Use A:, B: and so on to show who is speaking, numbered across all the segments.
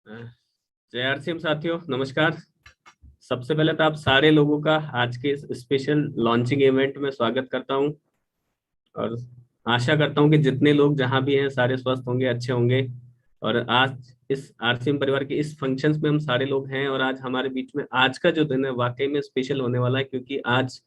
A: जय आरसीएम साथियों, नमस्कार। सबसे पहले तो आप सारे लोगों का आज के इस स्पेशल लॉन्चिंग इवेंट में स्वागत करता हूं और आशा करता हूं कि जितने लोग जहां भी हैं सारे स्वस्थ होंगे, अच्छे होंगे। और आज इस आरसीएम परिवार के इस फंक्शंस में हम सारे लोग हैं और आज हमारे बीच में आज का जो दिन है वाकई में स्पेशल होने वाला है, क्योंकि आज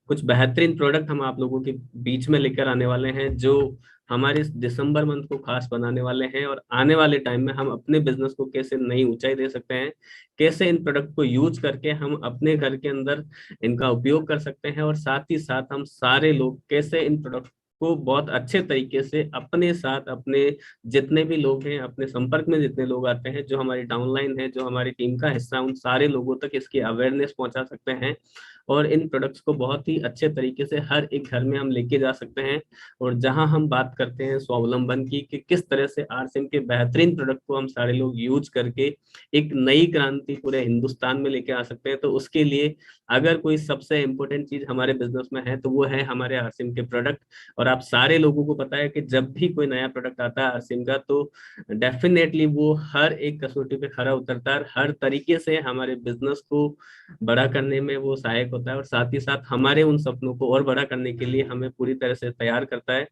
A: कुछ बेहतरीन प्रोडक्ट हम आप लोगों के बीच में लेकर आने वाले हैं जो हमारे इस दिसंबर मंथ को खास बनाने वाले हैं। और आने वाले टाइम में हम अपने बिजनेस को कैसे नई ऊंचाई दे सकते हैं, कैसे इन प्रोडक्ट को यूज करके हम अपने घर के अंदर इनका उपयोग कर सकते हैं, और साथ ही साथ हम सारे लोग कैसे इन प्रोडक्ट को बहुत अच्छे तरीके से अपने साथ, अपने जितने भी लोग हैं, अपने संपर्क में जितने लोग आते हैं, जो हमारी डाउनलाइन है, जो हमारी टीम का हिस्सा है, उन सारे लोगों तक इसकी अवेयरनेस पहुंचा सकते हैं और इन प्रोडक्ट्स को बहुत ही अच्छे तरीके से हर एक घर में हम लेके जा सकते हैं। और जहां हम बात करते हैं स्वावलंबन की कि किस तरह से आरसीएम के बेहतरीन प्रोडक्ट को हम सारे लोग यूज करके एक नई क्रांति पूरे हिंदुस्तान में लेके आ सकते हैं, तो उसके लिए अगर कोई सबसे इम्पोर्टेंट चीज हमारे बिजनेस में है तो वो है हमारे आरसीएम के प्रोडक्ट। और आप सारे लोगों को पता है कि जब भी कोई नया प्रोडक्ट आता है आरसीएम का, तो डेफिनेटली वो हर एक कसौटी पे खरा उतरता है, हर तरीके से हमारे बिजनेस को बड़ा करने में वो सहायक होता है और साथ ही साथ हमारे उन सपनों को और बड़ा करने के लिए हमें पूरी तरह से तैयार करता है।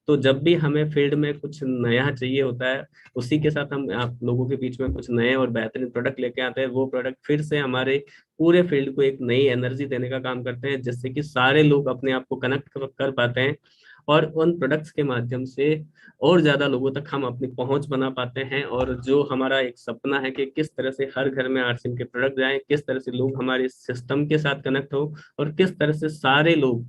A: तो जब भी हमें फील्ड में कुछ नया चाहिए होता है, उसी के साथ हम आप लोगों के बीच में कुछ नए और बेहतरीन प्रोडक्ट लेके आते हैं। वो प्रोडक्ट फिर से हमारे पूरे फील्ड को एक नई एनर्जी देने का काम करते हैं, जिससे कि सारे लोग अपने आप को कनेक्ट कर पाते हैं और उन प्रोडक्ट्स के माध्यम से और ज्यादा लोगों तक हम अपनी पहुंच बना पाते हैं। और जो हमारा एक सपना है कि किस तरह से हर घर में आरसीएम के प्रोडक्ट जाएं, किस तरह से लोग हमारे सिस्टम के साथ कनेक्ट हो और किस तरह से सारे लोग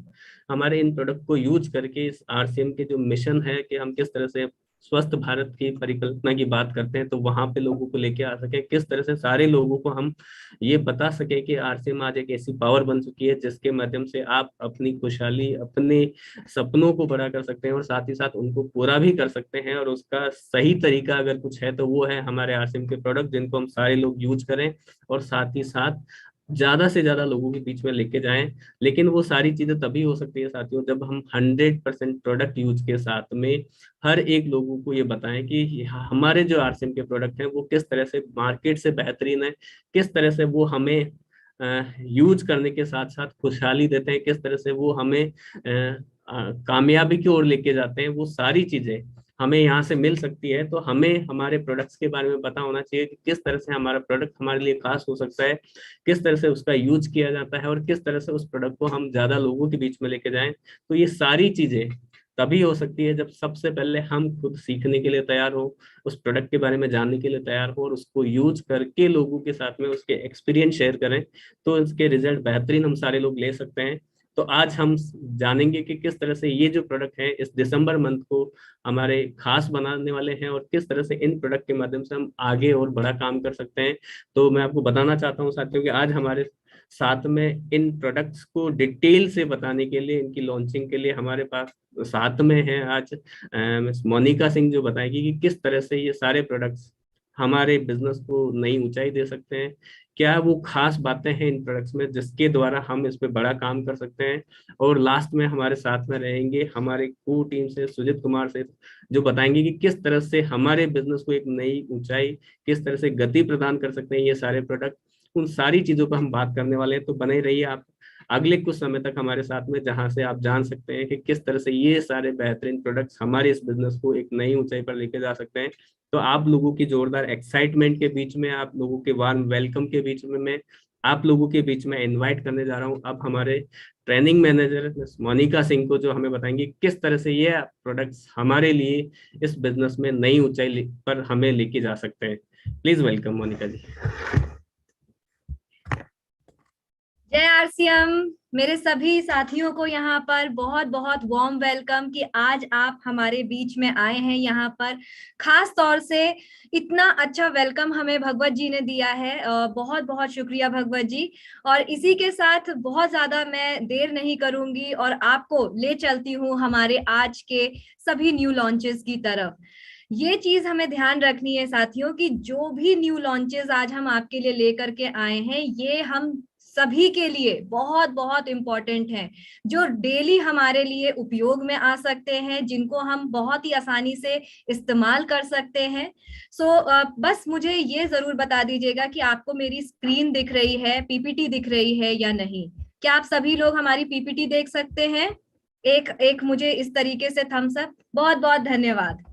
A: हमारे इन प्रोडक्ट को यूज करके इस आरसीएम के जो मिशन है कि हम किस तरह से स्वस्थ भारत की परिकल्पना की बात करते हैं, तो वहां पे लोगों को लेके आ सके, किस तरह से सारे लोगों को हम ये बता सके कि आरसीएम आज एक ऐसी पावर बन चुकी है जिसके माध्यम से आप अपनी खुशहाली, अपने सपनों को बड़ा कर सकते हैं और साथ ही साथ उनको पूरा भी कर सकते हैं। और उसका सही तरीका अगर कुछ है तो वो है हमारे आरसीएम के प्रोडक्ट, जिनको हम सारे लोग यूज करें और साथ ही साथ ज्यादा से ज्यादा लोगों के बीच में लेके जाएं। लेकिन वो सारी चीजें तभी हो सकती है साथियों, जब हम 100% प्रोडक्ट यूज के साथ में हर एक लोगों को ये बताएं कि हमारे जो आरसीएम के प्रोडक्ट हैं वो किस तरह से मार्केट से बेहतरीन है, किस तरह से वो हमें यूज करने के साथ साथ खुशहाली देते हैं, किस तरह से वो हमें कामयाबी की ओर लेके जाते हैं। वो सारी चीजें हमें यहाँ से मिल सकती है। तो हमें हमारे प्रोडक्ट्स के बारे में पता होना चाहिए कि किस तरह से हमारा प्रोडक्ट हमारे लिए खास हो सकता है, किस तरह से उसका यूज किया जाता है और किस तरह से उस प्रोडक्ट को हम ज्यादा लोगों के बीच में लेके जाएं। तो ये सारी चीजें तभी हो सकती है जब सबसे पहले हम खुद सीखने के लिए तैयार हो, उस प्रोडक्ट के बारे में जानने के लिए तैयार हो और उसको यूज करके लोगों के साथ में उसके एक्सपीरियंस शेयर करें, तो इसके रिजल्ट बेहतरीन हम सारे लोग ले सकते हैं। तो आज हम जानेंगे कि किस तरह से ये जो प्रोडक्ट है इस दिसंबर मंथ को हमारे खास बनाने वाले हैं और किस तरह से इन प्रोडक्ट के माध्यम से हम आगे और बड़ा काम कर सकते हैं। तो मैं आपको बताना चाहता हूँ साथियों कि आज हमारे साथ में इन प्रोडक्ट्स को डिटेल से बताने के लिए, इनकी लॉन्चिंग के लिए हमारे पास साथ में है आज मिस मोनिका सिंह, जो बताएगी कि किस तरह से ये सारे प्रोडक्ट्स हमारे बिजनेस को नई ऊंचाई दे सकते हैं, क्या वो खास बातें हैं इन प्रोडक्ट्स में जिसके द्वारा हम इस पे बड़ा काम कर सकते हैं। और लास्ट में हमारे साथ में रहेंगे हमारे को टीम से सुजीत कुमार से, जो बताएंगे कि किस तरह से हमारे बिजनेस को एक नई ऊंचाई, किस तरह से गति प्रदान कर सकते हैं ये सारे प्रोडक्ट। उन सारी चीजों पर हम बात करने वाले हैं, तो बने रहिए आप अगले कुछ समय तक हमारे साथ में, जहां से आप जान सकते हैं कि किस तरह से ये सारे बेहतरीन प्रोडक्ट्स हमारे इस बिजनेस को एक नई ऊंचाई पर लेके जा सकते हैं। तो आप लोगों की जोरदार एक्साइटमेंट के बीच में, आप लोगों के वार्म वेलकम के बीच में मैं आप लोगों के बीच में इनवाइट करने जा रहा हूं अब हमारे training manager miss Monika Singh को, जो हमें बताएंगे किस तरह से ये प्रोडक्ट्स हमारे लिए इस बिजनेस में नई ऊंचाई पर हमें लेके जा सकते हैं। प्लीज वेलकम मोनिका जी।
B: जय आरसीएम। मेरे सभी साथियों को यहाँ पर बहुत बहुत वार्म वेलकम कि आज आप हमारे बीच में आए हैं यहाँ पर। खास तौर से इतना अच्छा वेलकम हमें भगवत जी ने दिया है, बहुत बहुत शुक्रिया भगवत जी। और इसी के साथ बहुत ज्यादा मैं देर नहीं करूंगी और आपको ले चलती हूँ हमारे आज के सभी न्यू लॉन्चेस की तरफ। ये चीज हमें ध्यान रखनी है साथियों कि जो भी न्यू लॉन्चेस आज हम आपके लिए लेकर के आए हैं, ये हम सभी के लिए बहुत बहुत इम्पोर्टेंट हैं, जो डेली हमारे लिए उपयोग में आ सकते हैं, जिनको हम बहुत ही आसानी से इस्तेमाल कर सकते हैं। बस मुझे ये जरूर बता दीजिएगा कि आपको मेरी स्क्रीन दिख रही है, पीपीटी दिख रही है या नहीं। क्या आप सभी लोग हमारी पीपीटी देख सकते हैं? एक एक मुझे इस तरीके से थम्स अप। बहुत बहुत धन्यवाद।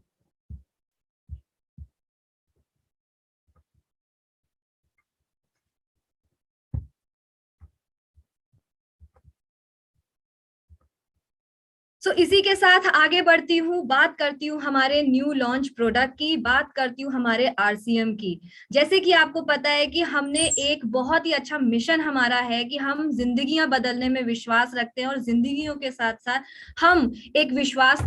B: इसी के साथ आगे बढ़ती हूँ, बात करती हूँ हमारे न्यू लॉन्च प्रोडक्ट की, बात करती हूँ हमारे आरसीएम की। जैसे कि आपको पता है कि हमने एक बहुत ही अच्छा मिशन हमारा है कि हम जिंदगियां बदलने में विश्वास रखते हैं, और जिंदगियों के साथ साथ हम एक विश्वास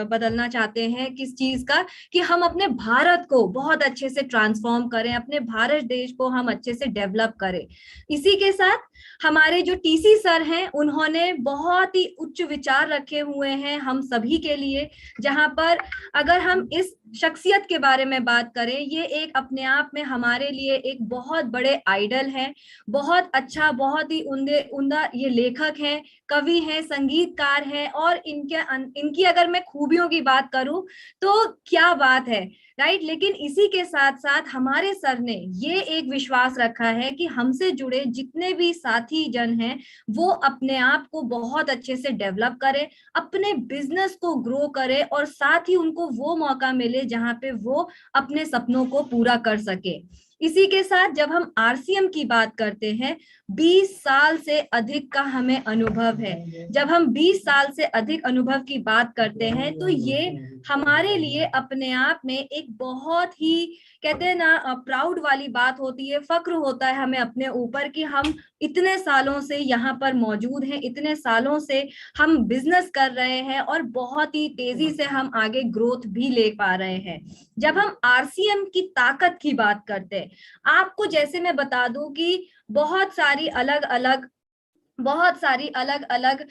B: बदलना चाहते हैं। किस चीज का? कि हम अपने भारत को बहुत अच्छे से ट्रांसफॉर्म करें, अपने भारत देश को हम अच्छे से डेवलप करें। इसी के साथ हमारे जो टीसी सर हैं, उन्होंने बहुत ही उच्च विचार रखे हुए हैं हम सभी के लिए, जहां पर अगर हम इस शख्सियत के बारे में बात करें, ये एक अपने आप में हमारे लिए एक बहुत बड़े आइडल हैं। बहुत अच्छा, बहुत ही उम्दा ये लेखक हैं, कवि हैं, संगीतकार हैं, और इनकी अगर मैं खूबियों की बात करूं तो क्या बात है, राइट। लेकिन इसी के साथ साथ हमारे सर ने ये एक विश्वास रखा है कि हमसे जुड़े जितने भी साथी जन हैं, वो अपने आप को बहुत अच्छे से डेवलप करें, अपने बिजनेस को ग्रो करें, और साथ ही उनको वो मौका मिले जहां पे वो अपने सपनों को पूरा कर सके। इसी के साथ जब हम आरसीएम की बात करते हैं, 20 साल से अधिक का हमें अनुभव है। जब हम 20 साल से अधिक अनुभव की बात करते हैं, तो ये हमारे लिए अपने आप में एक बहुत ही, कहते हैं ना, प्राउड वाली बात होती है, फक्र होता है हमें अपने ऊपर कि हम इतने सालों से यहाँ पर मौजूद हैं, इतने सालों से हम बिजनेस कर रहे हैं, और बहुत ही तेजी से हम आगे ग्रोथ भी ले पा रहे हैं। जब हम आरसीएम की ताकत की बात करते हैं, आपको जैसे मैं बता दूं कि बहुत सारी अलग अलग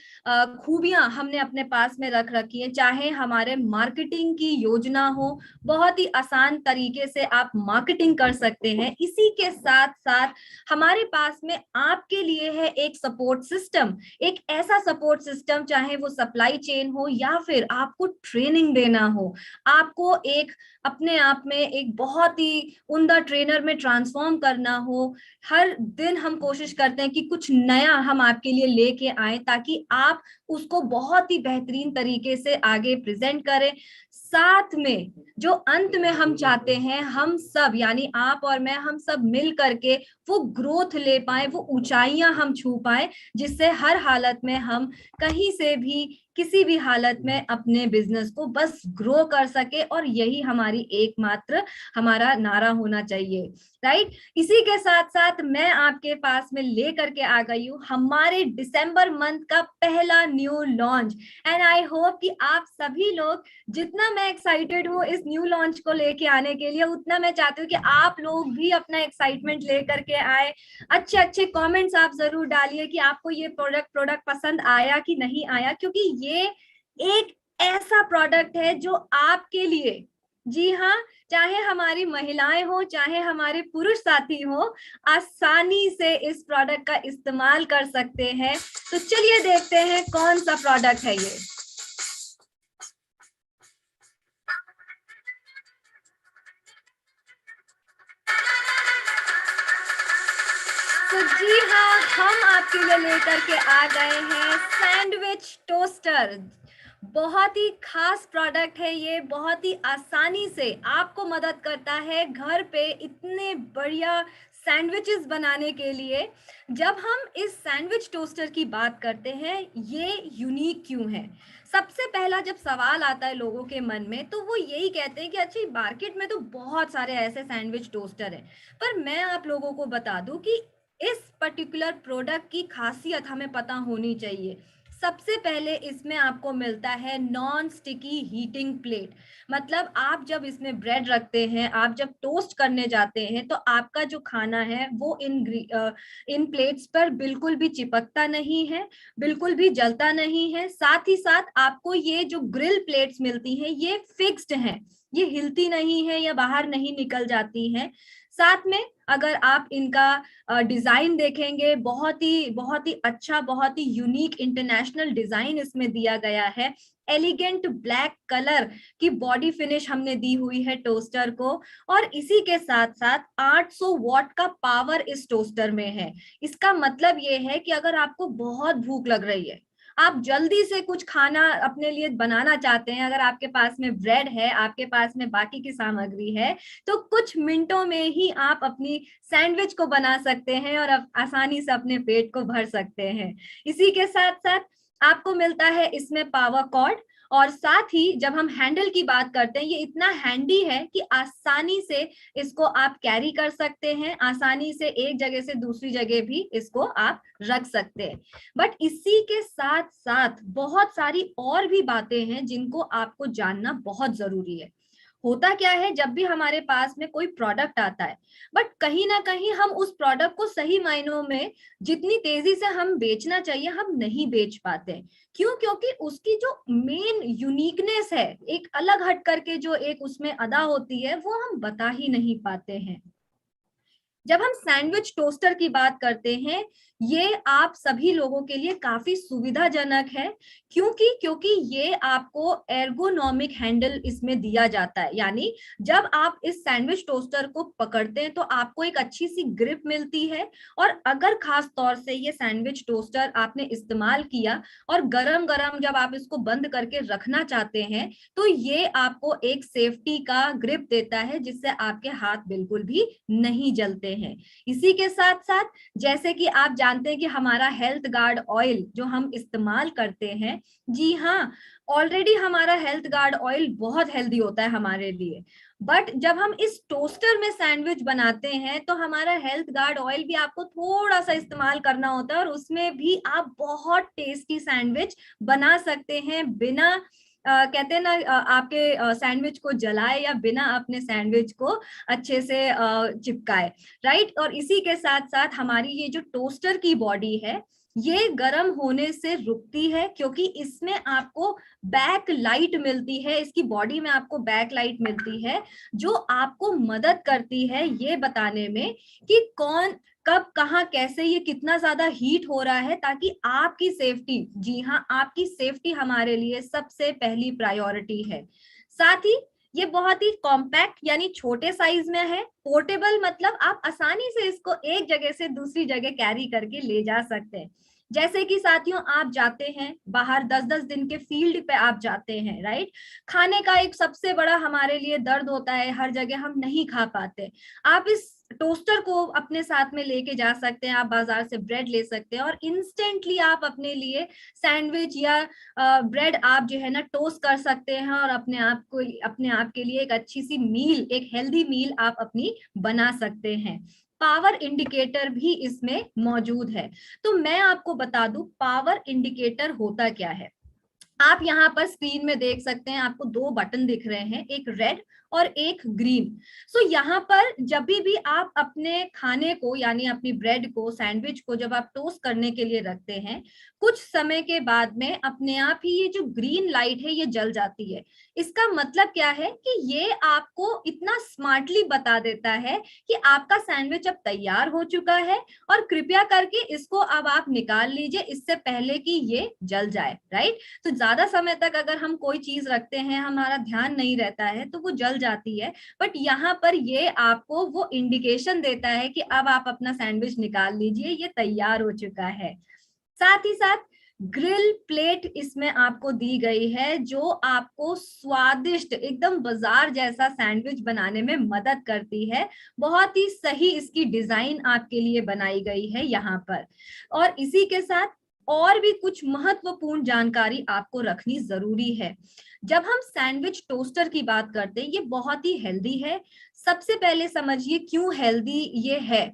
B: खूबियां हमने अपने पास में रख रखी है। चाहे हमारे मार्केटिंग की योजना हो, बहुत ही आसान तरीके से आप मार्केटिंग कर सकते हैं। इसी के साथ साथ हमारे पास में आपके लिए है एक सपोर्ट सिस्टम, एक ऐसा सपोर्ट सिस्टम, चाहे वो सप्लाई चेन हो या फिर आपको ट्रेनिंग देना हो, आपको एक अपने आप में एक बहुत ही उम्दा ट्रेनर में ट्रांसफॉर्म करना हो। हर दिन हम कोशिश करते हैं कि कुछ नया हम आपके लिए लेके आए, ताकि आप उसको बहुत ही बेहतरीन तरीके से आगे प्रेजेंट करें। साथ में जो अंत में हम चाहते हैं, हम सब यानी आप और मैं, हम सब मिल करके वो ग्रोथ ले पाए, वो ऊंचाइयां हम छू पाए, जिससे हर हालत में हम कहीं से भी किसी भी हालत में अपने बिजनेस को बस ग्रो कर सके। और यही हमारी एकमात्र हमारा नारा होना चाहिए, राइट। इसी के साथ साथ मैं आपके पास में लेकर के आ गई हूँ हमारे दिसंबर मंथ का पहला new launch. And I hope कि आप सभी लोग, जितना मैं एक्साइटेड हूँ इस न्यू लॉन्च को लेके आने के लिए, उतना मैं चाहती हूँ कि आप लोग भी अपना एक्साइटमेंट लेकर के आए। अच्छे अच्छे कमेंट्स आप जरूर डालिए कि आपको ये प्रोडक्ट पसंद आया कि नहीं आया, क्योंकि ये एक ऐसा प्रोडक्ट है जो आपके लिए, जी हाँ, चाहे हमारी महिलाएं हो चाहे हमारे पुरुष साथी हो, आसानी से इस प्रोडक्ट का इस्तेमाल कर सकते हैं। तो चलिए देखते हैं कौन सा प्रोडक्ट है ये। तो जी हाँ, हम आपके लिए लेकर के आ गए हैं सैंडविच टोस्टर। बहुत ही खास प्रोडक्ट है ये, बहुत ही आसानी से आपको मदद करता है घर पे इतने बढ़िया सैंडविचेस बनाने के लिए। जब हम इस सैंडविच टोस्टर की बात करते हैं, ये यूनिक क्यों है? सबसे पहला जब सवाल आता है लोगों के मन में, तो वो यही कहते हैं कि अच्छा, मार्केट में तो बहुत सारे ऐसे सैंडविच टोस्टर हैं। पर मैं आप लोगों को बता दूं कि इस पर्टिकुलर प्रोडक्ट की खासियत हमें पता होनी चाहिए। सबसे पहले इसमें आपको मिलता है नॉन स्टिकी हीटिंग प्लेट। मतलब आप जब इसमें ब्रेड रखते हैं, आप जब टोस्ट करने जाते हैं, तो आपका जो खाना है वो इन प्लेट्स पर बिल्कुल भी चिपकता नहीं है, बिल्कुल भी जलता नहीं है। साथ ही साथ आपको ये जो ग्रिल प्लेट्स मिलती हैं, ये फिक्स्ड हैं, ये हिलती नहीं है या बाहर नहीं निकल जाती हैं। साथ में अगर आप इनका डिजाइन देखेंगे, बहुत ही अच्छा, बहुत ही यूनिक इंटरनेशनल डिजाइन इसमें दिया गया है। एलिगेंट ब्लैक कलर की बॉडी फिनिश हमने दी हुई है टोस्टर को, और इसी के साथ साथ 800 वॉट का पावर इस टोस्टर में है। इसका मतलब ये है कि अगर आपको बहुत भूख लग रही है, आप जल्दी से कुछ खाना अपने लिए बनाना चाहते हैं, अगर आपके पास में ब्रेड है, आपके पास में बाकी की सामग्री है, तो कुछ मिनटों में ही आप अपनी सैंडविच को बना सकते हैं और आसानी से अपने पेट को भर सकते हैं। इसी के साथ साथ आपको मिलता है इसमें पावर कॉर्ड, और साथ ही जब हम हैंडल की बात करते हैं, ये इतना हैंडी है कि आसानी से इसको आप कैरी कर सकते हैं, आसानी से एक जगह से दूसरी जगह भी इसको आप रख सकते हैं। बट इसी के साथ साथ बहुत सारी और भी बातें हैं जिनको आपको जानना बहुत जरूरी है। होता क्या है, जब भी हमारे पास में कोई प्रोडक्ट आता है, बट कहीं ना कहीं हम उस प्रोडक्ट को सही मायनों में जितनी तेजी से हम बेचना चाहिए हम नहीं बेच पाते। क्यों? क्योंकि उसकी जो मेन यूनिकनेस है, एक अलग हट करके जो एक उसमें अदा होती है, वो हम बता ही नहीं पाते हैं। जब हम सैंडविच टोस्टर की बात करते हैं, ये आप सभी लोगों के लिए काफी सुविधाजनक है। क्योंकि ये आपको एर्गोनॉमिक हैंडल इसमें दिया जाता है, यानी जब आप इस सैंडविच टोस्टर को पकड़ते हैं तो आपको एक अच्छी सी ग्रिप मिलती है। और अगर खास तौर से ये सैंडविच टोस्टर आपने इस्तेमाल किया और गरम गरम जब आप इसको बंद करके रखना चाहते हैं, तो ये आपको एक सेफ्टी का ग्रिप देता है, जिससे आपके हाथ बिल्कुल भी नहीं जलते हैं। इसी के साथ साथ जैसे कि आप जानते हैं कि हमारा हेल्थ गार्ड ऑयल जो हम इस्तेमाल करते हैं, जी हाँ, ऑलरेडी हमारा हेल्थ गार्ड ऑयल बहुत हेल्दी होता है हमारे लिए। बट जब हम इस टोस्टर में सैंडविच बनाते हैं तो हमारा हेल्थ गार्ड ऑयल भी आपको थोड़ा सा इस्तेमाल करना होता है, और उसमें भी आप बहुत टेस्टी सैंडविच बना सकते हैं बिना कहते हैं ना आपके सैंडविच को जलाए या बिना अपने सैंडविच को अच्छे से चिपकाए, राइट। और इसी के साथ साथ हमारी ये जो टोस्टर की बॉडी है, ये गर्म होने से रुकती है, क्योंकि इसमें आपको बैक लाइट मिलती है, इसकी बॉडी में आपको बैक लाइट मिलती है, जो आपको मदद करती है ये बताने में कि कौन कब कहाँ कैसे ये कितना ज्यादा हीट हो रहा है, ताकि आपकी सेफ्टी, जी हाँ, आपकी सेफ्टी हमारे लिए सबसे पहली प्रायोरिटी है। साथ ही ये बहुत ही कॉम्पैक्ट यानी छोटे साइज में है। पोर्टेबल मतलब आप आसानी से इसको एक जगह से दूसरी जगह कैरी करके ले जा सकते हैं। जैसे कि साथियों, आप जाते हैं बाहर 10-10 दिन के फील्ड पे आप जाते हैं, राइट। खाने का एक सबसे बड़ा हमारे लिए दर्द होता है, हर जगह हम नहीं खा पाते। आप इस टोस्टर को अपने साथ में लेके जा सकते हैं, आप बाजार से ब्रेड ले सकते हैं और इंस्टेंटली आप अपने लिए सैंडविच या ब्रेड आप जो है ना टोस्ट कर सकते हैं, और अपने आप के लिए एक अच्छी सी मील, एक हेल्दी मील आप अपनी बना सकते हैं। पावर इंडिकेटर भी इसमें मौजूद है। तो मैं आपको बता दूं पावर इंडिकेटर होता क्या है। आप यहाँ पर स्क्रीन में देख सकते हैं, आपको दो बटन दिख रहे हैं, एक रेड और एक ग्रीन। सो यहाँ पर जब भी आप अपने खाने को यानी अपनी ब्रेड को, सैंडविच को जब आप टोस्ट करने के लिए रखते हैं, कुछ समय के बाद में अपने आप ही ये जो ग्रीन लाइट है ये जल जाती है। इसका मतलब क्या है कि ये आपको इतना स्मार्टली बता देता है कि आपका सैंडविच अब तैयार हो चुका है, और कृपया करके इसको अब आप निकाल लीजिए इससे पहले कि ये जल जाए, राइट। तो ज्यादा समय तक अगर हम कोई चीज रखते हैं, हमारा ध्यान नहीं रहता है, तो वो जल जाती है। बट यहाँ पर ये आपको वो इंडिकेशन देता है कि अब आप अपना सैंडविच निकाल लीजिए, ये तैयार हो चुका है। साथ ही साथ ग्रिल प्लेट इसमें आपको दी गई है, जो आपको स्वादिष्ट एकदम बाजार जैसा सैंडविच बनाने में मदद करती है। बहुत ही सही इसकी डिजाइन आपके लिए बनाई गई है यहाँ पर। और इसी के साथ और भी कुछ महत्वपूर्ण जानकारी आपको रखनी जरूरी है। जब हम सैंडविच टोस्टर की बात करते हैं, ये बहुत ही हेल्दी है। सबसे पहले समझिए क्यों हेल्दी ये है।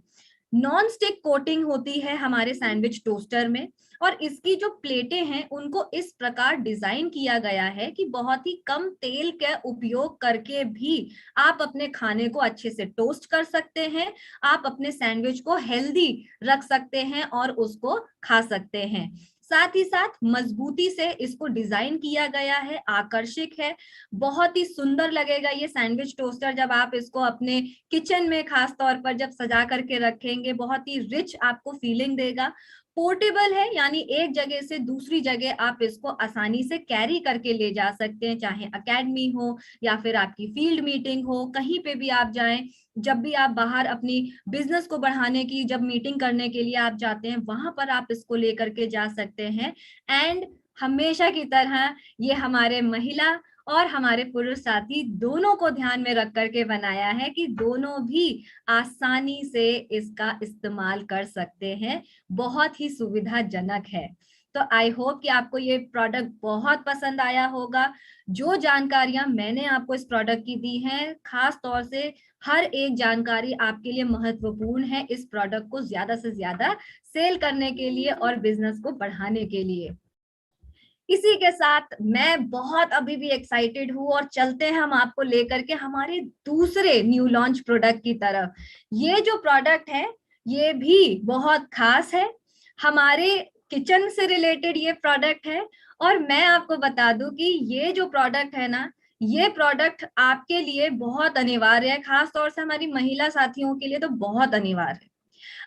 B: नॉन स्टिक कोटिंग होती है हमारे सैंडविच टोस्टर में, और इसकी जो प्लेटें हैं उनको इस प्रकार डिजाइन किया गया है कि बहुत ही कम तेल का उपयोग करके भी आप अपने खाने को अच्छे से टोस्ट कर सकते हैं, आप अपने सैंडविच को हेल्दी रख सकते हैं और उसको खा सकते हैं। साथ ही साथ मजबूती से इसको डिजाइन किया गया है, आकर्षक है, बहुत ही सुंदर लगेगा ये सैंडविच टोस्टर जब आप इसको अपने किचन में खास तौर पर जब सजा करके रखेंगे, बहुत ही रिच आपको फीलिंग देगा। पोर्टेबल है, यानी एक जगह से दूसरी जगह आप इसको आसानी से कैरी करके ले जा सकते हैं, चाहे एकेडमी हो या फिर आपकी फील्ड मीटिंग हो, कहीं पे भी आप जाएं, जब भी आप बाहर अपनी बिजनेस को बढ़ाने की जब मीटिंग करने के लिए आप जाते हैं, वहां पर आप इसको लेकर के जा सकते हैं। एंड हमेशा की तरह ये हमारे महिला और हमारे पुरुष साथी दोनों को ध्यान में रख करके बनाया है कि दोनों भी आसानी से इसका इस्तेमाल कर सकते हैं, बहुत ही सुविधाजनक है। तो आई होप कि आपको ये प्रोडक्ट बहुत पसंद आया होगा। जो जानकारियां मैंने आपको इस प्रोडक्ट की दी हैं, खास तौर से हर एक जानकारी आपके लिए महत्वपूर्ण है इस प्रोडक्ट को ज्यादा से ज्यादा सेल करने के लिए और बिजनेस को बढ़ाने के लिए। इसी के साथ मैं बहुत अभी भी एक्साइटेड हूँ और चलते हैं हम आपको लेकर के हमारे दूसरे न्यू लॉन्च प्रोडक्ट की तरफ। ये जो प्रोडक्ट है ये भी बहुत खास है, हमारे किचन से रिलेटेड ये प्रोडक्ट है। और मैं आपको बता दूं कि ये जो प्रोडक्ट है ना, ये प्रोडक्ट आपके लिए बहुत अनिवार्य है, खास तौर से हमारी महिला साथियों के लिए तो बहुत अनिवार्य है।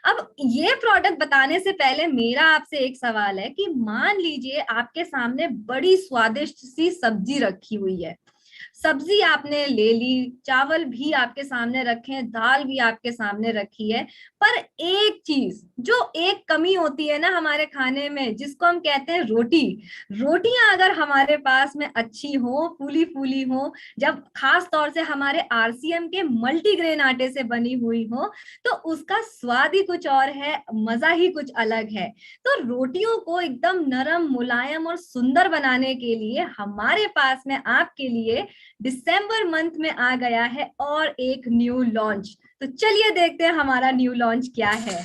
B: अब ये प्रोडक्ट बताने से पहले मेरा आपसे एक सवाल है कि मान लीजिए आपके सामने बड़ी स्वादिष्ट सी सब्जी रखी हुई है, सब्जी आपने ले ली, चावल भी आपके सामने रखे हैं, दाल भी आपके सामने रखी है, पर एक चीज जो एक कमी होती है ना हमारे खाने में, जिसको हम कहते हैं रोटी, रोटियां अगर हमारे पास में अच्छी हो, फूली फूली हो, जब खास तौर से हमारे आरसीएम के मल्टीग्रेन आटे से बनी हुई हो, तो उसका स्वाद ही कुछ और है, मजा ही कुछ अलग है। तो रोटियों को एकदम नरम, मुलायम और सुंदर बनाने के लिए हमारे पास में आपके लिए दिसंबर मंथ में आ गया है और एक न्यू लॉन्च। तो चलिए देखते हैं हमारा न्यू लॉन्च क्या है।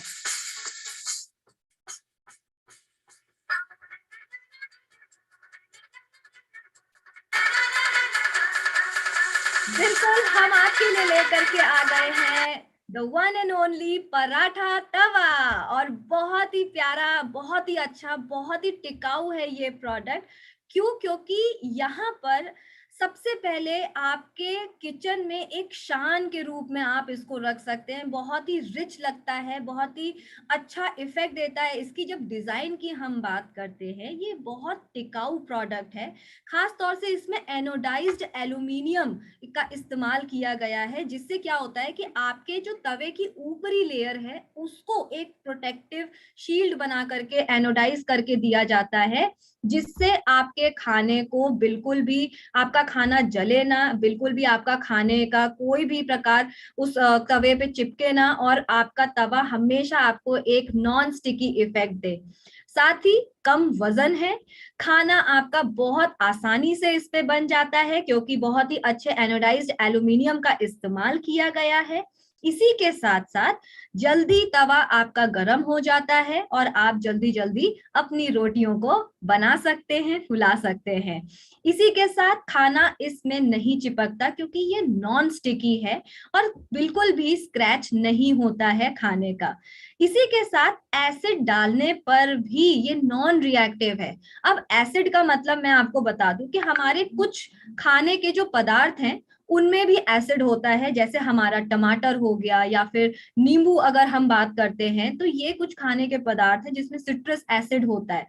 B: बिल्कुल, हम आपके लिए लेकर के आ गए हैं the one and only paratha tawa. और बहुत ही प्यारा, बहुत ही अच्छा, बहुत ही टिकाऊ है ये प्रोडक्ट। क्यों? क्योंकि यहाँ पर सबसे पहले आपके किचन में एक शान के रूप में आप इसको रख सकते हैं, बहुत ही रिच लगता है, बहुत ही अच्छा इफेक्ट देता है। इसकी जब डिजाइन की हम बात करते हैं, ये बहुत टिकाऊ प्रोडक्ट है, खास तौर से इसमें एनोडाइज्ड एल्यूमिनियम का इस्तेमाल किया गया है, जिससे क्या होता है कि आपके जो तवे की ऊपरी लेयर है उसको एक प्रोटेक्टिव शील्ड बना करके एनोडाइज करके दिया जाता है, जिससे आपके खाने को बिल्कुल भी, आपका खाना जले ना, बिल्कुल भी आपका खाने का कोई भी प्रकार उस तवे पे चिपके ना, और आपका तवा हमेशा आपको एक नॉन स्टिकी इफेक्ट दे। साथ ही कम वजन है, खाना आपका बहुत आसानी से इस पे बन जाता है क्योंकि बहुत ही अच्छे एनोडाइज्ड एल्यूमिनियम का इस्तेमाल किया गया है। इसी के साथ साथ जल्दी तवा आपका गर्म हो जाता है और आप जल्दी जल्दी अपनी रोटियों को बना सकते हैं, फुला सकते हैं। इसी के साथ खाना इसमें नहीं चिपकता क्योंकि ये नॉन स्टिकी है और बिल्कुल भी स्क्रैच नहीं होता है खाने का। इसी के साथ एसिड डालने पर भी ये नॉन रिएक्टिव है। अब एसिड का मतलब मैं आपको बता दूं कि हमारे कुछ खाने के जो पदार्थ हैं उनमें भी एसिड होता है, जैसे हमारा टमाटर हो गया या फिर नींबू अगर हम बात करते हैं, तो ये कुछ खाने के पदार्थ हैं जिसमें सिट्रस एसिड होता है।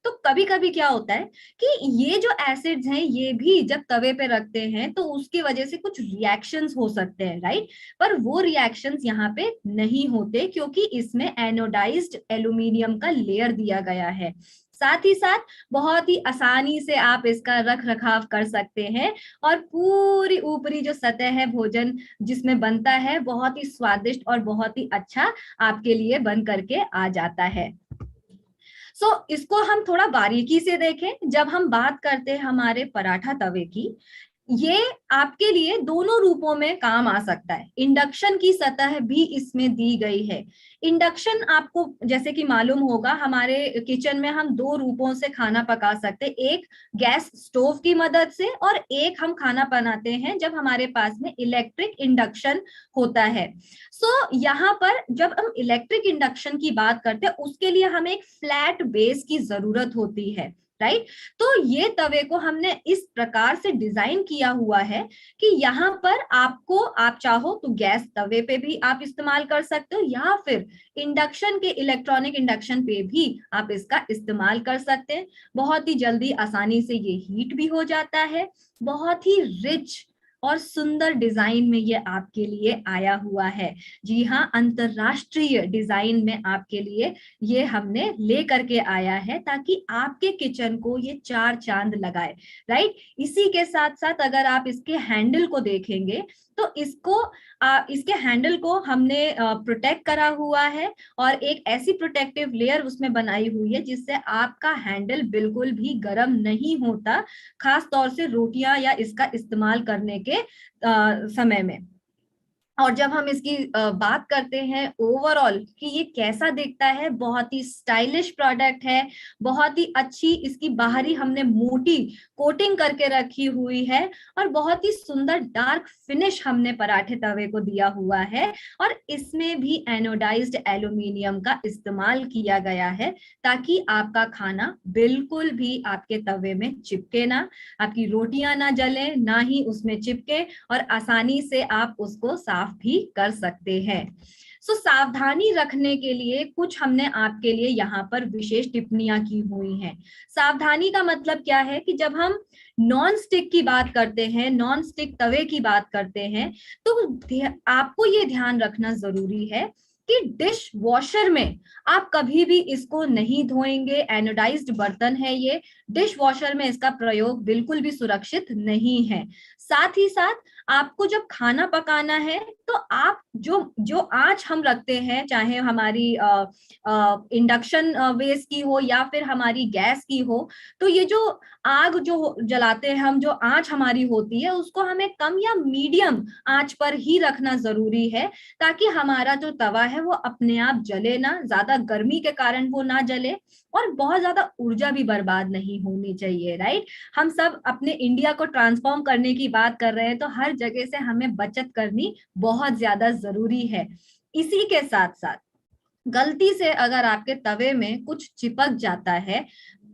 B: तो कभी कभी क्या होता है कि ये जो एसिड्स हैं ये भी जब तवे पे रखते हैं तो उसकी वजह से कुछ रिएक्शंस हो सकते हैं, राइट। पर वो रिएक्शंस यहाँ पे नहीं होते क्योंकि इसमें एनोडाइज्ड एल्यूमिनियम का लेयर दिया गया है। साथ ही साथ बहुत ही आसानी से आप इसका रख रखाव कर सकते हैं और पूरी ऊपरी जो सतह है भोजन जिसमें बनता है, बहुत ही स्वादिष्ट और बहुत ही अच्छा आपके लिए बन करके आ जाता है। इसको हम थोड़ा बारीकी से देखें। जब हम बात करते हैं हमारे पराठा तवे की, ये आपके लिए दोनों रूपों में काम आ सकता है। इंडक्शन की सतह भी इसमें दी गई है। इंडक्शन आपको जैसे कि मालूम होगा, हमारे किचन में हम दो रूपों से खाना पका सकते हैं, एक गैस स्टोव की मदद से और एक हम खाना बनाते हैं जब हमारे पास में इलेक्ट्रिक इंडक्शन होता है। यहाँ पर जब हम इलेक्ट्रिक इंडक्शन की बात करते हैं उसके लिए हमें एक फ्लैट बेस की जरूरत होती है, राइट। तो ये तवे को हमने इस प्रकार से डिजाइन किया हुआ है कि यहाँ पर आपको, आप चाहो तो गैस तवे पे भी आप इस्तेमाल कर सकते हो या फिर इंडक्शन के इलेक्ट्रॉनिक इंडक्शन पे भी आप इसका इस्तेमाल कर सकते हैं। बहुत ही जल्दी आसानी से ये हीट भी हो जाता है। बहुत ही रिच और सुंदर डिजाइन में ये आपके लिए आया हुआ है। जी हाँ, अंतरराष्ट्रीय डिजाइन में आपके लिए ये हमने ले करके आया है ताकि आपके किचन को ये चार चांद लगाए, राइट। इसी के साथ साथ अगर आप इसके हैंडल को देखेंगे तो इसके हैंडल को हमने प्रोटेक्ट करा हुआ है और एक ऐसी प्रोटेक्टिव लेयर उसमें बनाई हुई है जिससे आपका हैंडल बिल्कुल भी गर्म नहीं होता, खास तौर से रोटियां या इसका इस्तेमाल करने के समय में। और जब हम इसकी बात करते हैं ओवरऑल कि ये कैसा दिखता है, बहुत ही स्टाइलिश प्रोडक्ट है। बहुत ही अच्छी इसकी बाहरी हमने मोटी कोटिंग करके रखी हुई है और बहुत ही सुंदर डार्क फिनिश हमने पराठे तवे को दिया हुआ है। और इसमें भी एनोडाइज्ड एल्यूमिनियम का इस्तेमाल किया गया है ताकि आपका खाना बिल्कुल भी आपके तवे में चिपके ना, आपकी रोटियां ना जले, ना ही उसमें चिपके, और आसानी से आप उसको साफ भी कर सकते हैं। सावधानी रखने के लिए कुछ हमने आपके लिए यहाँ पर विशेष टिप्पणियां की हुई हैं। सावधानी का मतलब क्या है कि जब हम नॉन स्टिक की बात करते हैं, नॉन स्टिक तवे की बात करते हैं, तो आपको ये ध्यान रखना जरूरी है कि डिश वॉशर में आप कभी भी इसको नहीं धोएंगे। एनोडाइज्ड बर्तन है ये, डिश वॉशर में इसका प्रयोग बिल्कुल भी सुरक्षित नहीं है। साथ ही साथ आपको जब खाना पकाना है तो आप जो जो आंच हम रखते हैं, चाहे हमारी इंडक्शन बेस की हो या फिर हमारी गैस की हो, तो ये जो आग जो जलाते हैं हम, जो आंच हमारी होती है उसको हमें कम या मीडियम आंच पर ही रखना जरूरी है ताकि हमारा जो तवा है वो अपने आप जले ना, ज्यादा गर्मी के कारण वो ना जले और बहुत ज्यादा ऊर्जा भी बर्बाद नहीं होनी चाहिए, राइट। हम सब अपने इंडिया को ट्रांसफॉर्म करने की बात कर रहे हैं तो हर जगह से हमें बचत करनी बहुत ज्यादा जरूरी है। इसी के साथ साथ गलती से अगर आपके तवे में कुछ चिपक जाता है,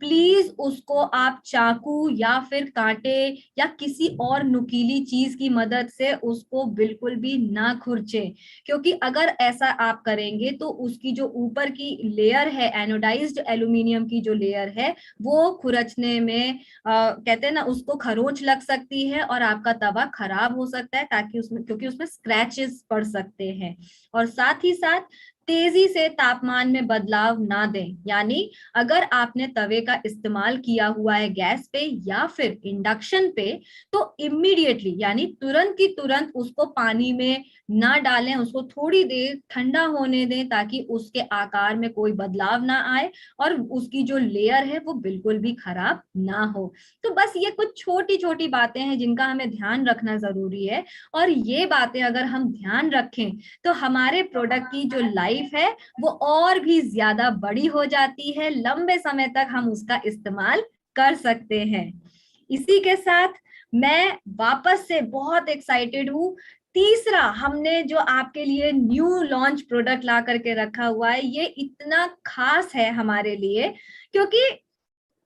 B: प्लीज उसको आप चाकू या फिर कांटे या किसी और नुकीली चीज की मदद से उसको बिल्कुल भी ना खुरचे, क्योंकि अगर ऐसा आप करेंगे तो उसकी जो ऊपर की लेयर है, एनोडाइज्ड एल्यूमिनियम की जो लेयर है, वो खुरचने में कहते हैं ना, उसको खरोंच लग सकती है और आपका तवा खराब हो सकता है, ताकि उसमें, क्योंकि उसमें स्क्रैचेस पड़ सकते हैं। और साथ ही साथ तेजी से तापमान में बदलाव ना दें, यानी अगर आपने तवे का इस्तेमाल किया हुआ है गैस पे या फिर इंडक्शन पे, तो इमीडिएटली यानी तुरंत की तुरंत उसको पानी में ना डालें, उसको थोड़ी देर ठंडा होने दें ताकि उसके आकार में कोई बदलाव ना आए और उसकी जो लेयर है वो बिल्कुल भी खराब ना हो। तो बस ये कुछ छोटी छोटी बातें हैं जिनका हमें ध्यान रखना जरूरी है, और ये बातें अगर हम ध्यान रखें तो हमारे प्रोडक्ट की जो लाइफ है वो और भी ज्यादा बड़ी हो जाती है, लंबे समय तक हम उसका इस्तेमाल कर सकते हैं। इसी के साथ मैं वापस से बहुत एक्साइटेड हूँ। तीसरा हमने जो आपके लिए न्यू लॉन्च प्रोडक्ट ला करके रखा हुआ है, ये इतना खास है हमारे लिए क्योंकि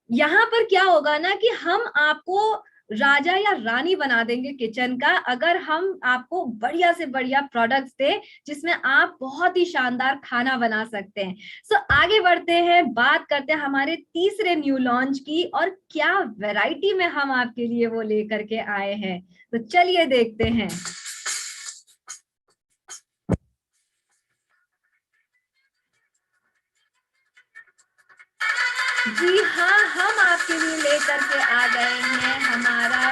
B: यहाँ पर क्या होगा ना कि हम आपको राजा या रानी बना देंगे किचन का, अगर हम आपको बढ़िया से बढ़िया प्रोडक्ट्स दे जिसमें आप बहुत ही शानदार खाना बना सकते हैं। आगे बढ़ते हैं, बात करते हैं हमारे तीसरे न्यू लॉन्च की और क्या वैरायटी में हम आपके लिए वो लेकर के आए हैं। तो चलिए देखते हैं। जी हाँ, हम आपके लिए लेकर के आ गए हैं हमारा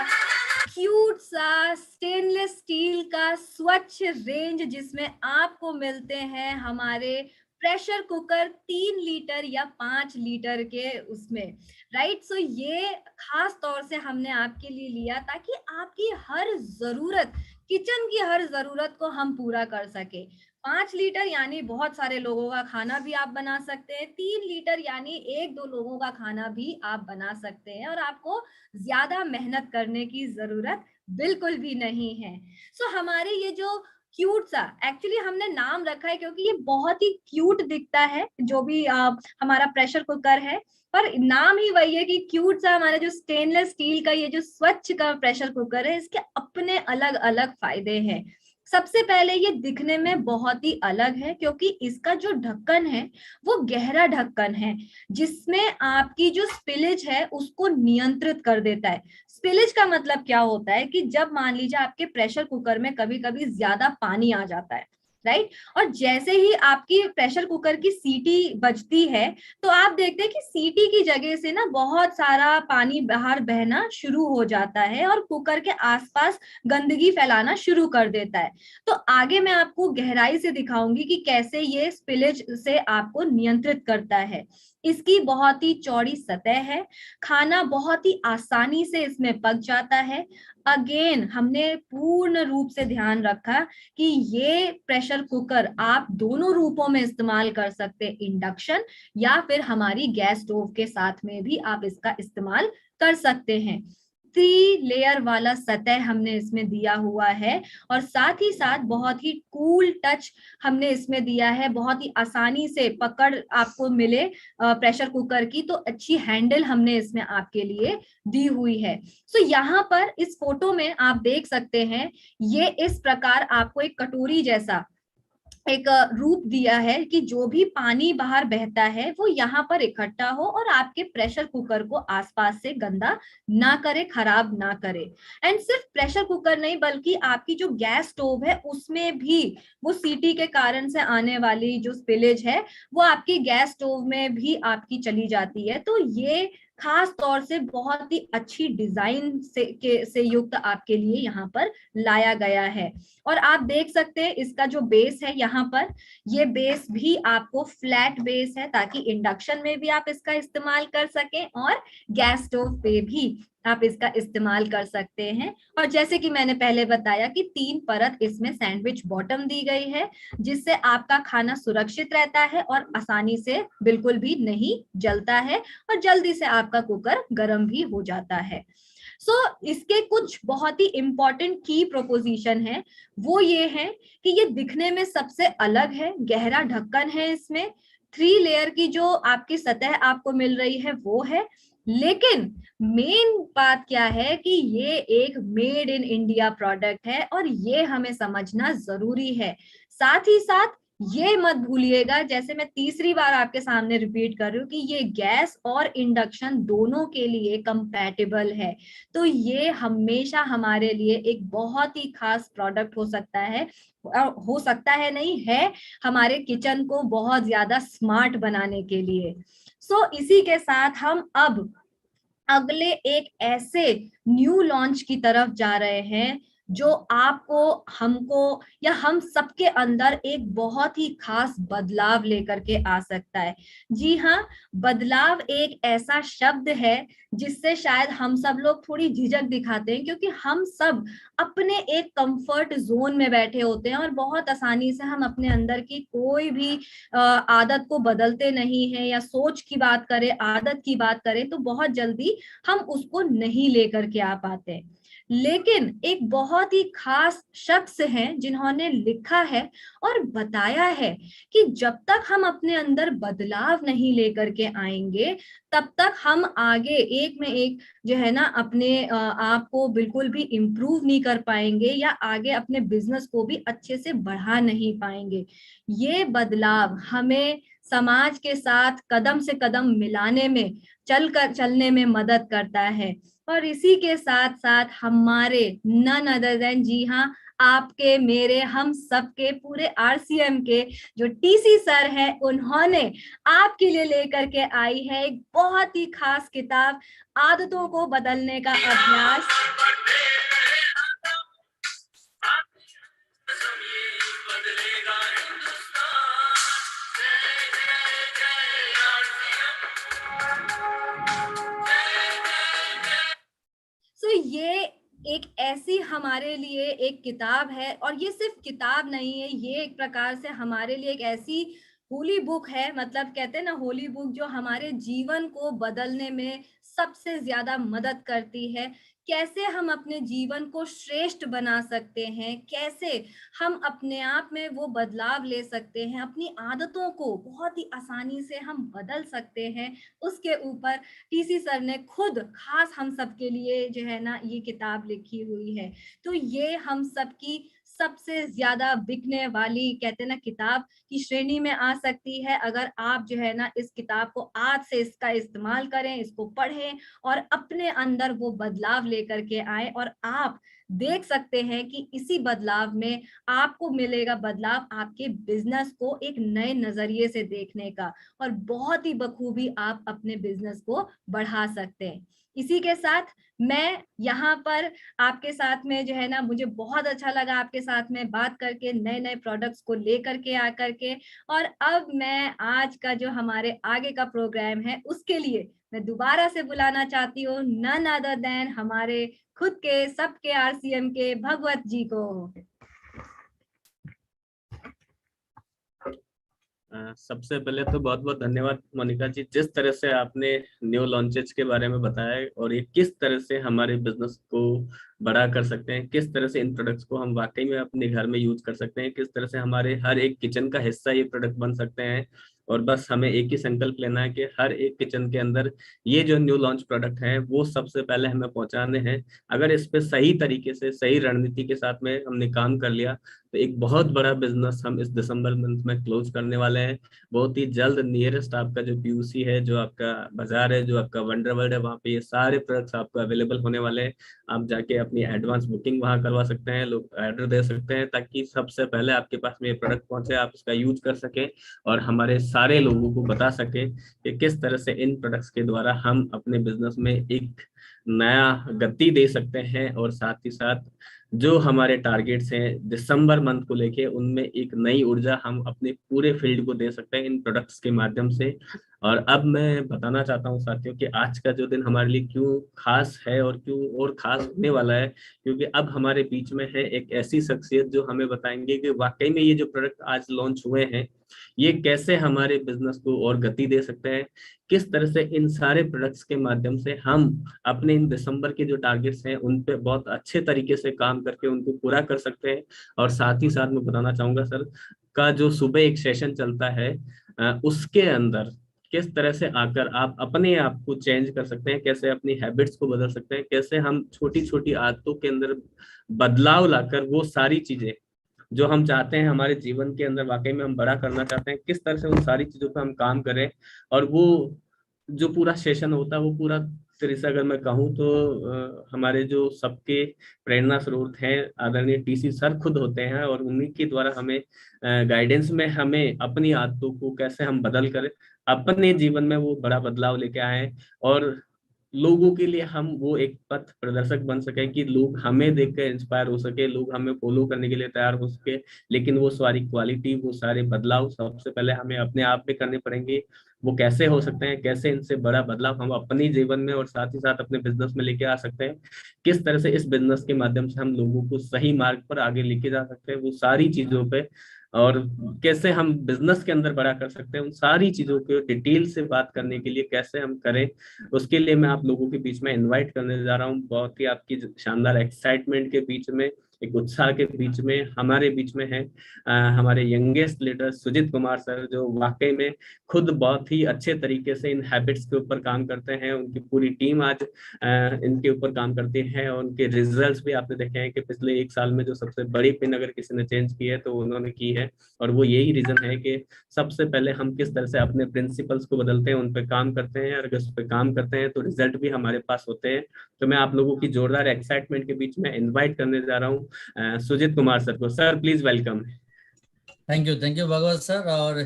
B: क्यूट सा स्टेनलेस स्टील का स्वच्छ रेंज, जिसमें आपको मिलते हैं हमारे प्रेशर कुकर 3 लीटर या 5 लीटर के उसमें, राइट। सो ये खास तौर से हमने आपके लिए लिया ताकि आपकी हर जरूरत, किचन की हर जरूरत को हम पूरा कर सके। 5 लीटर यानी बहुत सारे लोगों का खाना भी आप बना सकते हैं, 3 लीटर यानी 1-2 लोगों का खाना भी आप बना सकते हैं, और आपको ज्यादा मेहनत करने की जरूरत बिल्कुल भी नहीं है। सो हमारे ये जो क्यूट सा, एक्चुअली हमने नाम रखा है क्योंकि ये बहुत ही क्यूट दिखता है, जो भी हमारा प्रेशर कुकर है, पर नाम ही वही है कि क्यूट सा। हमारा जो स्टेनलेस स्टील का ये जो स्वच्छ का प्रेशर कुकर है, इसके अपने अलग अलग फायदे हैं। सबसे पहले ये दिखने में बहुत ही अलग है क्योंकि इसका जो ढक्कन है वो गहरा ढक्कन है, जिसमें आपकी जो स्पिलेज है उसको नियंत्रित कर देता है। स्पिलेज का मतलब क्या होता है कि जब मान लीजिए आपके प्रेशर कुकर में कभी कभी ज्यादा पानी आ जाता है, राइट, और जैसे ही आपकी प्रेशर कुकर की सीटी बजती है तो आप देखते हैं कि सीटी की जगह से ना बहुत सारा पानी बाहर बहना शुरू हो जाता है और कुकर के आसपास गंदगी फैलाना शुरू कर देता है। तो आगे मैं आपको गहराई से दिखाऊंगी कि कैसे ये स्पिलेज से आपको नियंत्रित करता है। इसकी बहुत ही चौड़ी सतह है, खाना बहुत ही आसानी से इसमें पक जाता है। अगेन हमने पूर्ण रूप से ध्यान रखा कि ये प्रेशर कुकर आप दोनों रूपों में इस्तेमाल कर सकते हैं, इंडक्शन या फिर हमारी गैस स्टोव के साथ में भी आप इसका इस्तेमाल कर सकते हैं। 3 लेयर वाला सतह हमने इसमें दिया हुआ है, और साथ ही साथ बहुत ही कूल टच हमने इसमें दिया है। बहुत ही आसानी से पकड़ आपको मिले प्रेशर कुकर की, तो अच्छी हैंडल हमने इसमें आपके लिए दी हुई है। सो यहाँ पर इस फोटो में आप देख सकते हैं, ये इस प्रकार आपको एक कटोरी जैसा एक रूप दिया है कि जो भी पानी बाहर बहता है वो यहाँ पर इकट्ठा हो और आपके प्रेशर कुकर को आसपास से गंदा ना करे, खराब ना करे। एंड सिर्फ प्रेशर कुकर नहीं बल्कि आपकी जो गैस स्टोव है उसमें भी वो सीटी के कारण से आने वाली जो स्पिलेज है वो आपकी गैस स्टोव में भी आपकी चली जाती है। तो ये खास तौर से बहुत ही अच्छी डिजाइन से युक्त आपके लिए यहाँ पर लाया गया है। और आप देख सकते हैं इसका जो बेस है यहाँ पर, ये बेस भी आपको फ्लैट बेस है ताकि इंडक्शन में भी आप इसका इस्तेमाल कर सकें और गैस स्टोव पे भी आप इसका इस्तेमाल कर सकते हैं। और जैसे कि मैंने पहले बताया कि 3 परत इसमें सैंडविच बॉटम दी गई है, जिससे आपका खाना सुरक्षित रहता है और आसानी से बिल्कुल भी नहीं जलता है और जल्दी से आपका कुकर गर्म भी हो जाता है। इसके कुछ बहुत ही इंपॉर्टेंट की प्रोपोजिशन है, वो ये है कि ये दिखने में सबसे अलग है, गहरा ढक्कन है इसमें, 3 लेयर की जो आपकी सतह आपको मिल रही है वो है। लेकिन मेन बात क्या है कि ये एक मेड इन इंडिया प्रोडक्ट है और ये हमें समझना जरूरी है। साथ ही साथ ये मत भूलिएगा, जैसे मैं तीसरी बार आपके सामने रिपीट कर रही हूँ, कि ये गैस और इंडक्शन दोनों के लिए कंपैटिबल है। तो ये हमेशा हमारे लिए एक बहुत ही खास प्रोडक्ट हो सकता है, हो सकता है नहीं है, हमारे किचन को बहुत ज्यादा स्मार्ट बनाने के लिए। इसी के साथ हम अब अगले एक ऐसे न्यू लॉन्च की तरफ जा रहे हैं जो आपको, हमको या हम सबके अंदर एक बहुत ही खास बदलाव लेकर के आ सकता है। जी हाँ, बदलाव एक ऐसा शब्द है जिससे शायद हम सब लोग थोड़ी झिझक दिखाते हैं, क्योंकि हम सब अपने एक कंफर्ट जोन में बैठे होते हैं और बहुत आसानी से हम अपने अंदर की कोई भी आदत को बदलते नहीं है, या सोच की बात करें, आदत की बात करें तो बहुत जल्दी हम उसको नहीं लेकर के आ पाते। लेकिन एक बहुत ही खास शख्स हैं जिन्होंने लिखा है और बताया है कि जब तक हम अपने अंदर बदलाव नहीं लेकर के आएंगे तब तक हम आगे एक में एक जो है ना अपने आप को बिल्कुल भी इम्प्रूव नहीं कर पाएंगे, या आगे अपने बिजनेस को भी अच्छे से बढ़ा नहीं पाएंगे। ये बदलाव हमें समाज के साथ कदम से कदम मिलाने में, चलने में मदद करता है। और इसी के साथ साथ हमारे नन अदर देन, जी हाँ, आपके, मेरे, हम सबके पूरे आरसीएम के जो टीसी सर है, उन्होंने आपके लिए लेकर के आई है एक बहुत ही खास किताब, आदतों को बदलने का अभ्यास। हमारे लिए एक किताब है, और ये सिर्फ किताब नहीं है, ये एक प्रकार से हमारे लिए एक ऐसी होली बुक है, मतलब कहते हैं ना होली बुक, जो हमारे जीवन को बदलने में सबसे ज्यादा मदद करती है। कैसे हम अपने जीवन को श्रेष्ठ बना सकते हैं, कैसे हम अपने आप में वो बदलाव ले सकते हैं, अपनी आदतों को बहुत ही आसानी से हम बदल सकते हैं, उसके ऊपर टीसी सर ने खुद खास हम सबके लिए जो है ना ये किताब लिखी हुई है। तो ये हम सबकी सबसे ज्यादा बिकने वाली कहते हैं ना किताब की श्रेणी में आ सकती है, अगर आप जो है ना इस किताब को आज से इसका इस्तेमाल करें, इसको पढ़ें और अपने अंदर वो बदलाव लेकर के आए, और आप देख सकते हैं कि इसी बदलाव में आपको मिलेगा बदलाव आपके बिजनेस को एक नए नजरिए से देखने का, और बहुत ही बखूबी आप अपने बिजनेस को बढ़ा सकते हैं। इसी के साथ मैं यहाँ पर आपके साथ में जो है ना, मुझे बहुत अच्छा लगा आपके साथ में बात करके, नए नए प्रोडक्ट्स को लेकर के आकर के। और अब मैं आज का जो हमारे आगे का प्रोग्राम है उसके लिए मैं दोबारा से बुलाना चाहती हूँ नन अदर देन हमारे खुद के सबके आरसीएम के भगवत जी को।
A: सबसे पहले तो बहुत बहुत धन्यवाद मोनिका जी, जिस तरह से आपने न्यू लॉन्चेज के बारे में बताया और ये किस तरह से हमारे बिजनेस को बड़ा कर सकते हैं, किस तरह से इन प्रोडक्ट्स को हम वाकई में अपने घर में यूज कर सकते हैं, किस तरह से हमारे हर एक किचन का हिस्सा ये प्रोडक्ट बन सकते हैं। और बस हमें एक ही संकल्प लेना है कि हर एक किचन के अंदर ये जो न्यू लॉन्च प्रोडक्ट है वो सबसे पहले हमें पहुंचाने हैं। अगर इस पे सही तरीके से सही रणनीति के साथ में हमने काम कर लिया तो एक बहुत बड़ा बिजनेस हम इस दिसंबर मंथ में क्लोज करने वाले हैं। बहुत ही जल्द नियरेस्ट आपका जो पीयूसी है, जो आपका बाजार है, जो आपका वंडर वर्ल्ड है, वहाँ पे ये सारे प्रोडक्ट्स आपको अवेलेबल होने वाले हैं। आप जाके अपनी एडवांस बुकिंग वहाँ करवा सकते हैं, लोग ऑर्डर दे सकते हैं, ताकि सबसे पहले आपके पास में ये प्रोडक्ट पहुंचे, आप इसका यूज कर सकें और हमारे सारे लोगों को बता सकें कि किस तरह से इन प्रोडक्ट्स के द्वारा हम अपने बिजनेस में एक नया गति दे सकते हैं। और साथ ही साथ जो हमारे टारगेट्स हैं दिसंबर मंथ को लेके, उनमें एक नई ऊर्जा हम अपने पूरे फील्ड को दे सकते हैं इन प्रोडक्ट्स के माध्यम से। और अब मैं बताना चाहता हूँ साथियों कि आज का जो दिन हमारे लिए क्यों खास है और क्यों और खास होने वाला है, क्योंकि अब हमारे बीच में है एक ऐसी शख्सियत जो हमें बताएंगे कि वाकई में ये जो प्रोडक्ट आज लॉन्च हुए हैं ये कैसे हमारे बिजनेस को और गति दे सकते हैं, किस तरह से इन सारे प्रोडक्ट्स के माध्यम से हम अपने इन दिसंबर के जो टारगेट्स हैं उन पे बहुत अच्छे तरीके से काम करके उनको पूरा कर सकते हैं। और साथ ही साथ मैं बताना चाहूंगा सर का जो सुबह एक सेशन चलता है उसके अंदर किस तरह से आकर आप अपने आप को चेंज कर सकते हैं, कैसे अपनी हैबिट्स को बदल सकते हैं, कैसे हम छोटी छोटी आदतों के अंदर बदलाव लाकर वो सारी चीजें जो हम चाहते हैं हमारे जीवन के अंदर वाकई में हम बड़ा करना चाहते हैं, किस तरह से उन सारी चीजों पर हम काम करें। और वो जो पूरा सेशन होता है वो पूरा तरह से अगर मैं कहूँ तो हमारे जो सबके प्रेरणा स्रोत हैं आदरणीय टीसी सर खुद होते हैं, और उन्हीं के द्वारा हमें गाइडेंस में हमें अपनी आदतों को कैसे हम बदल कर अपने जीवन में वो बड़ा बदलाव लेके आए और लोगों के लिए हम वो एक पथ प्रदर्शक बन सके कि लोग हमें देखकर इंस्पायर हो सके, लोग हमें फॉलो करने के लिए तैयार हो सके। लेकिन वो सारी क्वालिटी, वो सारे बदलाव सबसे पहले हमें अपने आप में करने पड़ेंगे। वो कैसे हो सकते हैं, कैसे इनसे बड़ा बदलाव हम अपने जीवन में और साथ ही साथ अपने बिजनेस में लेके आ सकते हैं, किस तरह से इस बिजनेस के माध्यम से हम लोगों को सही मार्ग पर आगे लेके जा सकते हैं, वो सारी चीजों पे और कैसे हम बिजनेस के अंदर बड़ा कर सकते हैं, उन सारी चीजों को डिटेल से बात करने के लिए कैसे हम करें, उसके लिए मैं आप लोगों के बीच में इनवाइट करने जा रहा हूँ। बहुत ही आपकी शानदार एक्साइटमेंट के बीच में, एक उत्साह के बीच में हमारे बीच में है हमारे youngest leader Sujeet Kumar sir, जो वाकई में खुद बहुत ही अच्छे तरीके से इन हैबिट्स के ऊपर काम करते हैं। उनकी पूरी टीम आज इनके ऊपर काम करती है और उनके रिजल्ट्स भी आपने देखे हैं कि पिछले एक साल में जो सबसे बड़ी पिन अगर किसी ने चेंज की है तो उन्होंने की है। और वो यही रीजन है कि सबसे पहले हम किस तरह से अपने प्रिंसिपल्स को बदलते हैं, उन पर काम करते हैं, और अगर उस पर काम करते हैं तो रिजल्ट भी हमारे पास होते हैं। तो मैं आप लोगों की जोरदार एक्साइटमेंट के बीच में इन्वाइट करने जा रहा हूँ सुजीत कुमार सर को। Sir please welcome.
C: Thank you Bhagwat sir. और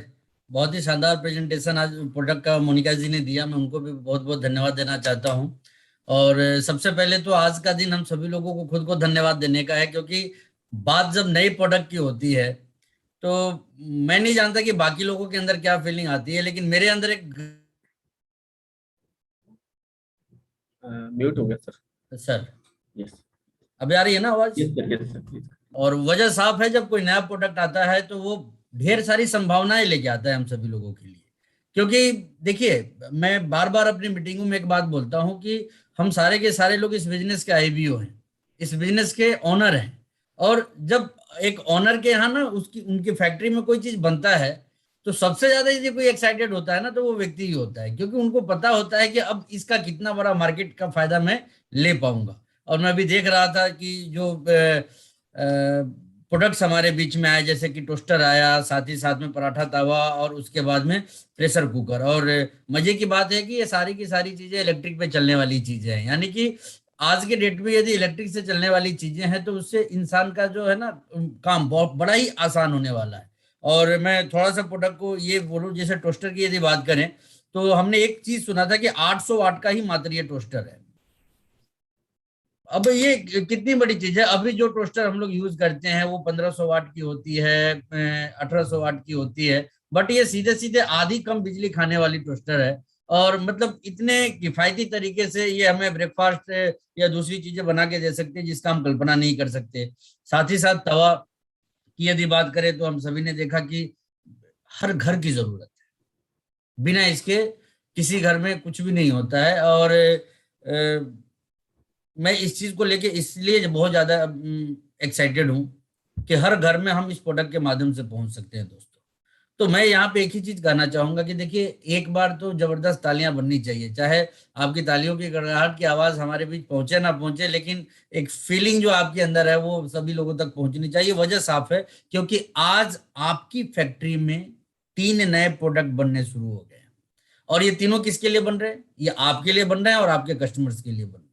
C: बहुत ही शानदार प्रेजेंटेशन आज प्रोडक्ट का मोनिका जी ने दिया, मैं उनको भी बहुत बहुत धन्यवाद देना चाहता हूँ। और सबसे पहले तो आज का दिन हम सभी लोगों को खुद को धन्यवाद देने का है, क्योंकि बात जब नई प्रोडक्ट की होती है तो मैं नहीं जानता कि बाकी लोगों के अंदर क्या फीलिंग आती है, लेकिन मेरे अंदर एक
A: म्यूट हो गया सर।
C: सर
A: यस
C: अभी आ रही है ना आवाज?
A: Yes sir, yes sir, please.
C: और वजह साफ है, जब कोई नया प्रोडक्ट आता है तो वो ढेर सारी संभावनाएं लेके आता है हम सभी लोगों के लिए। क्योंकि देखिए, मैं बार बार अपनी मीटिंगों में एक बात बोलता हूं कि हम सारे के सारे लोग इस बिजनेस के आईबीओ हैं, इस बिजनेस के ओनर हैं। और जब एक ओनर के यहाँ ना उसकी उनकी फैक्ट्री में कोई चीज बनता है तो सबसे ज्यादा यदि कोई एक्साइटेड होता है ना तो वो व्यक्ति ही होता है, क्योंकि उनको पता होता है कि अब इसका कितना बड़ा मार्केट का फायदा मैं ले पाऊंगा। और मैं अभी देख रहा था कि जो प्रोडक्ट्स हमारे बीच में आए, जैसे कि टोस्टर आया, साथ ही साथ में पराठा तवा, और उसके बाद में प्रेशर कुकर। और मजे की बात है कि ये सारी की सारी चीजें इलेक्ट्रिक पे चलने वाली चीजें हैं। यानी कि आज के डेट में यदि इलेक्ट्रिक से चलने वाली चीजें हैं तो उससे इंसान का जो है ना काम बहुत बड़ा ही आसान होने वाला है। और मैं थोड़ा सा प्रोडक्ट को ये बोलूं, जैसे टोस्टर की यदि बात करें तो हमने एक चीज सुना था कि 800 वाट का ही मात्र ये टोस्टर है। अब ये कितनी बड़ी चीज है। अभी जो टोस्टर हम लोग यूज करते हैं वो 1500 वाट की होती है, 1800 वाट की होती है, बट ये सीधे सीधे आधी कम बिजली खाने वाली टोस्टर है। और मतलब इतने किफायती तरीके से ये हमें ब्रेकफास्ट या दूसरी चीजें बना के दे सकते हैं जिसका हम कल्पना नहीं कर सकते। साथ ही साथ तवा की यदि बात करें तो हम सभी ने देखा कि हर घर की जरूरत है, बिना इसके किसी घर में कुछ भी नहीं होता है। और मैं इस चीज को लेके इसलिए बहुत ज्यादा एक्साइटेड हूं कि हर घर में हम इस प्रोडक्ट के माध्यम से पहुंच सकते हैं दोस्तों। तो मैं यहाँ पे एक ही चीज कहना चाहूंगा कि देखिए, एक बार तो जबरदस्त तालियां बननी चाहिए, चाहे आपकी तालियों की गड़गड़ाहट की आवाज हमारे बीच पहुंचे ना पहुंचे, लेकिन एक फीलिंग जो आपके अंदर है वो सभी लोगों तक पहुंचनी चाहिए। वजह साफ है, क्योंकि आज आपकी फैक्ट्री में 3 नए प्रोडक्ट बनने शुरू हो गए हैं। और ये तीनों किसके लिए बन रहे हैं? ये आपके लिए बन रहे हैं और आपके कस्टमर्स के लिए बन रहे हैं।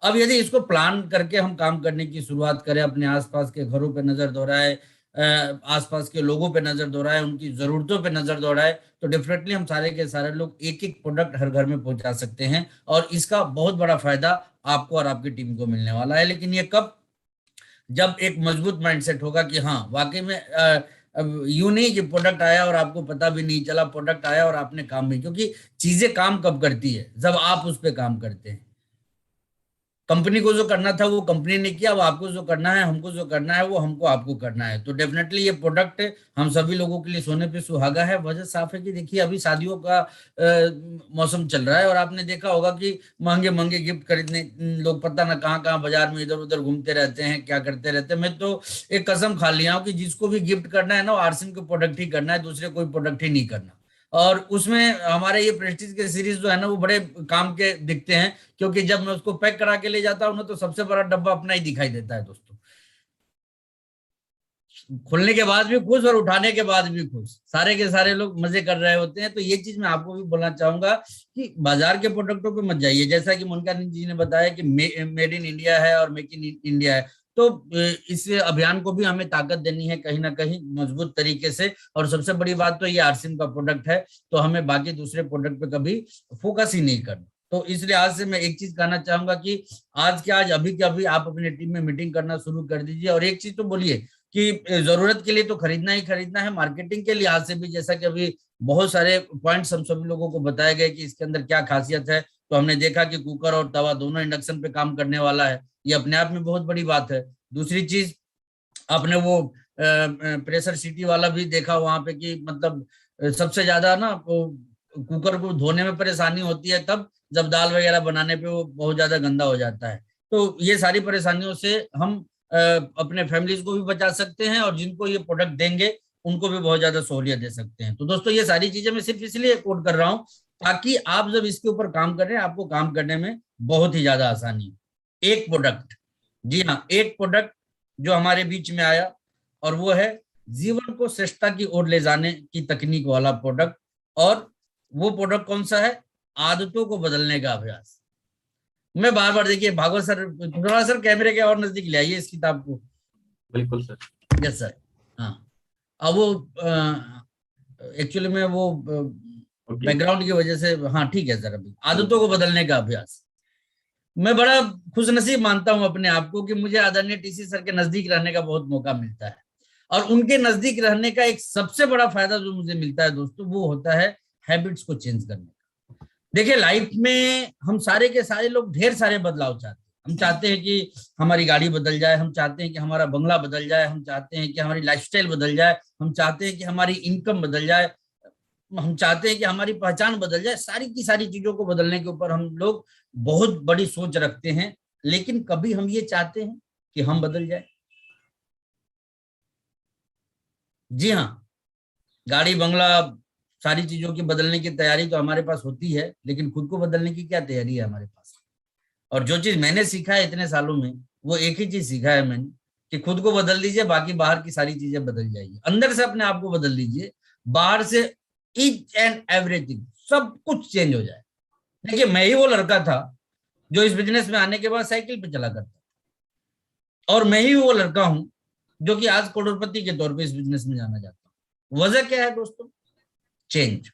C: अब यदि इसको प्लान करके हम काम करने की शुरुआत करें, अपने आसपास के घरों पे नजर दौड़ाए, आसपास के लोगों पे नजर दौड़ाए, उनकी जरूरतों पे नजर दौड़ाए, तो डेफिनेटली हम सारे के सारे लोग एक एक प्रोडक्ट हर घर में पहुंचा सकते हैं। और इसका बहुत बड़ा फायदा आपको और आपकी टीम को मिलने वाला है। लेकिन ये कब? जब एक मजबूत माइंडसेट होगा कि हाँ वाकई में यूं नहीं कि प्रोडक्ट आया और आपको पता भी नहीं चला, प्रोडक्ट आया और आपने काम नहीं। क्योंकि चीजें काम कब करती है? जब आप उस पर काम करते हैं। कंपनी को जो करना था वो कंपनी ने किया, वो आपको जो करना है, हमको जो करना है वो हमको आपको करना है। तो डेफिनेटली ये प्रोडक्ट हम सभी लोगों के लिए सोने पे सुहागा है। वजह साफ है कि देखिए, अभी शादियों का मौसम चल रहा है और आपने देखा होगा कि महंगे महंगे गिफ्ट खरीदने लोग पता ना कहाँ कहाँ बाजार में इधर उधर घूमते रहते हैं, क्या करते रहते हैं। मैं तो एक कसम खा लिया हूँ कि जिसको भी गिफ्ट करना है ना, वो आरसीएम के प्रोडक्ट ही करना है, दूसरे कोई प्रोडक्ट ही नहीं करना। और उसमें हमारे ये प्रेस्टीज के सीरीज जो है ना वो बड़े काम के दिखते हैं, क्योंकि जब मैं उसको पैक करा के ले जाता हूँ ना तो सबसे बड़ा डब्बा अपना ही दिखाई देता है दोस्तों। खुलने के बाद भी खुश और उठाने के बाद भी खुश, सारे के सारे लोग मजे कर रहे होते हैं। तो ये चीज मैं आपको भी बोलना चाहूंगा कि बाजार के प्रोडक्टों पे मत जाइए। जैसा कि मोनिका जी ने बताया कि मेड इन इंडिया है और मेक इन इंडिया है, तो इस अभियान को भी हमें ताकत देनी है कहीं ना कहीं मजबूत तरीके से। और सबसे बड़ी बात तो ये आरसीएम का प्रोडक्ट है, तो हमें बाकी दूसरे प्रोडक्ट पे कभी फोकस ही नहीं करना। तो इसलिए आज से मैं एक चीज कहना चाहूंगा कि आज के आज अभी के अभी आप अपनी टीम में मीटिंग करना शुरू कर दीजिए। और एक चीज तो बोलिए कि जरूरत के लिए तो खरीदना ही खरीदना है, मार्केटिंग के लिहाज से भी जैसा कि अभी बहुत सारे पॉइंट्स हम सभी लोगों को बताए गए कि इसके अंदर क्या खासियत है। तो हमने देखा कि कुकर और तवा दोनों इंडक्शन पे काम करने वाला है, ये अपने आप में बहुत बड़ी बात है। दूसरी चीज, आपने वो प्रेशर सीटी वाला भी देखा वहां पे कि मतलब सबसे ज्यादा ना कुकर को धोने में परेशानी होती है तब जब दाल वगैरह बनाने पे वो बहुत ज्यादा गंदा हो जाता है। तो ये सारी परेशानियों से हम अपने फैमिलीज को भी बचा सकते हैं और जिनको ये प्रोडक्ट देंगे उनको भी बहुत ज्यादा सहूलियत दे सकते हैं। तो दोस्तों, ये सारी चीजें मैं सिर्फ इसलिए कोट कर रहा हूं ताकि आप जब इसके ऊपर काम कर रहे हैं आपको काम करने में बहुत ही ज्यादा आसानी। एक प्रोडक्ट, जी हाँ, एक प्रोडक्ट जो हमारे बीच में आया और वो है जीवन को श्रेष्ठता की ओर ले जाने की तकनीक वाला प्रोडक्ट। और वो प्रोडक्ट कौन सा है? आदतों को बदलने का अभ्यास। मैं बार बार, देखिए भागवत सर, थोड़ा सर कैमरे के और नजदीक ले आइए इस किताब को।
A: बिल्कुल सर।
C: Yes sir. हाँ, अब वो एक्चुअली में वो बैकग्राउंड की वजह से, हाँ ठीक है सर। अभी आदतों को बदलने का अभ्यास। मैं बड़ा खुशनसीब मानता हूं अपने आप को कि मुझे आदरणीय टीसी सर के नजदीक रहने का बहुत मौका मिलता है। और उनके नजदीक रहने का एक सबसे बड़ा फायदा जो मुझे मिलता है दोस्तों, वो होता है हैबिट्स को चेंज करने का। देखिए, लाइफ में हम सारे के सारे लोग ढेर सारे बदलाव चाहते हैं, हम चाहते हैं कि हमारी गाड़ी बदल जाए, हम चाहते हैं कि हमारा बंगला बदल जाए, हम चाहते हैं कि हमारी लाइफस्टाइल बदल जाए, हम चाहते हैं कि हमारी इनकम बदल जाए, हम चाहते हैं कि हमारी पहचान बदल जाए। सारी की सारी चीजों को बदलने के ऊपर हम लोग बहुत बड़ी सोच रखते हैं, लेकिन कभी हम ये चाहते हैं कि हम बदल जाए? जी हाँ, गाड़ी बंगला सारी चीजों की बदलने की तैयारी तो हमारे पास होती है, लेकिन खुद को बदलने की क्या तैयारी है हमारे पास? और जो चीज मैंने सीखा है इतने सालों में, वो एक ही चीज सीखा है मैंने, कि खुद को बदल दीजिए, बाकी बाहर की सारी चीजें बदल जाएगी। अंदर से अपने आप को बदल दीजिए, बाहर से ईच एंड एवरीथिंग सब कुछ चेंज हो जाए। देखिए, मैं ही वो लड़का था जो इस बिजनेस में आने के बाद साइकिल पे चला करता, और मैं ही वो लड़का हूं जो कि आज करोड़पति के तौर पे इस बिजनेस में जाना चाहता हूं। वजह क्या है दोस्तों? चेंज।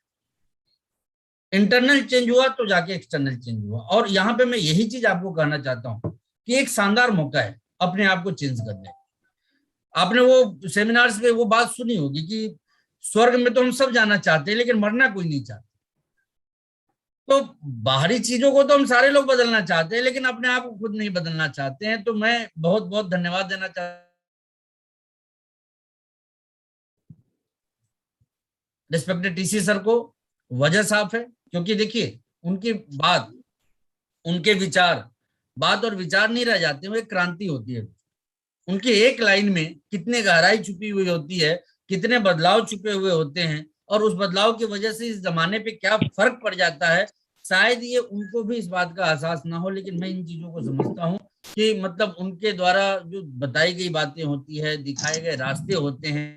C: इंटरनल चेंज हुआ तो जाके एक्सटर्नल चेंज हुआ। और यहाँ पे मैं यही चीज आपको कहना चाहता हूँ कि एक शानदार मौका है अपने आप को चेंज करने का। आपने वो सेमिनार्स पे वो बात सुनी होगी कि स्वर्ग में तो हम सब जाना चाहते हैं, लेकिन मरना कोई नहीं चाहता। तो बाहरी चीजों को तो हम सारे लोग बदलना चाहते हैं, लेकिन अपने आप को खुद नहीं बदलना चाहते हैं। तो मैं बहुत बहुत धन्यवाद देना चाहता रिस्पेक्टेड टीसी सर को। वजह साफ है, क्योंकि देखिए उनकी बात, उनके विचार, बात और विचार नहीं रह जाते, वो एक क्रांति होती है। उनकी एक लाइन में कितने गहराई छुपी हुई होती है, कितने बदलाव छुपे हुए होते हैं, और उस बदलाव की वजह से इस जमाने पे क्या फर्क पड़ जाता है, शायद ये उनको भी इस बात का एहसास ना हो, लेकिन मैं इन चीजों को समझता हूँ कि मतलब उनके द्वारा जो बताई गई बातें होती है, दिखाए गए रास्ते होते हैं।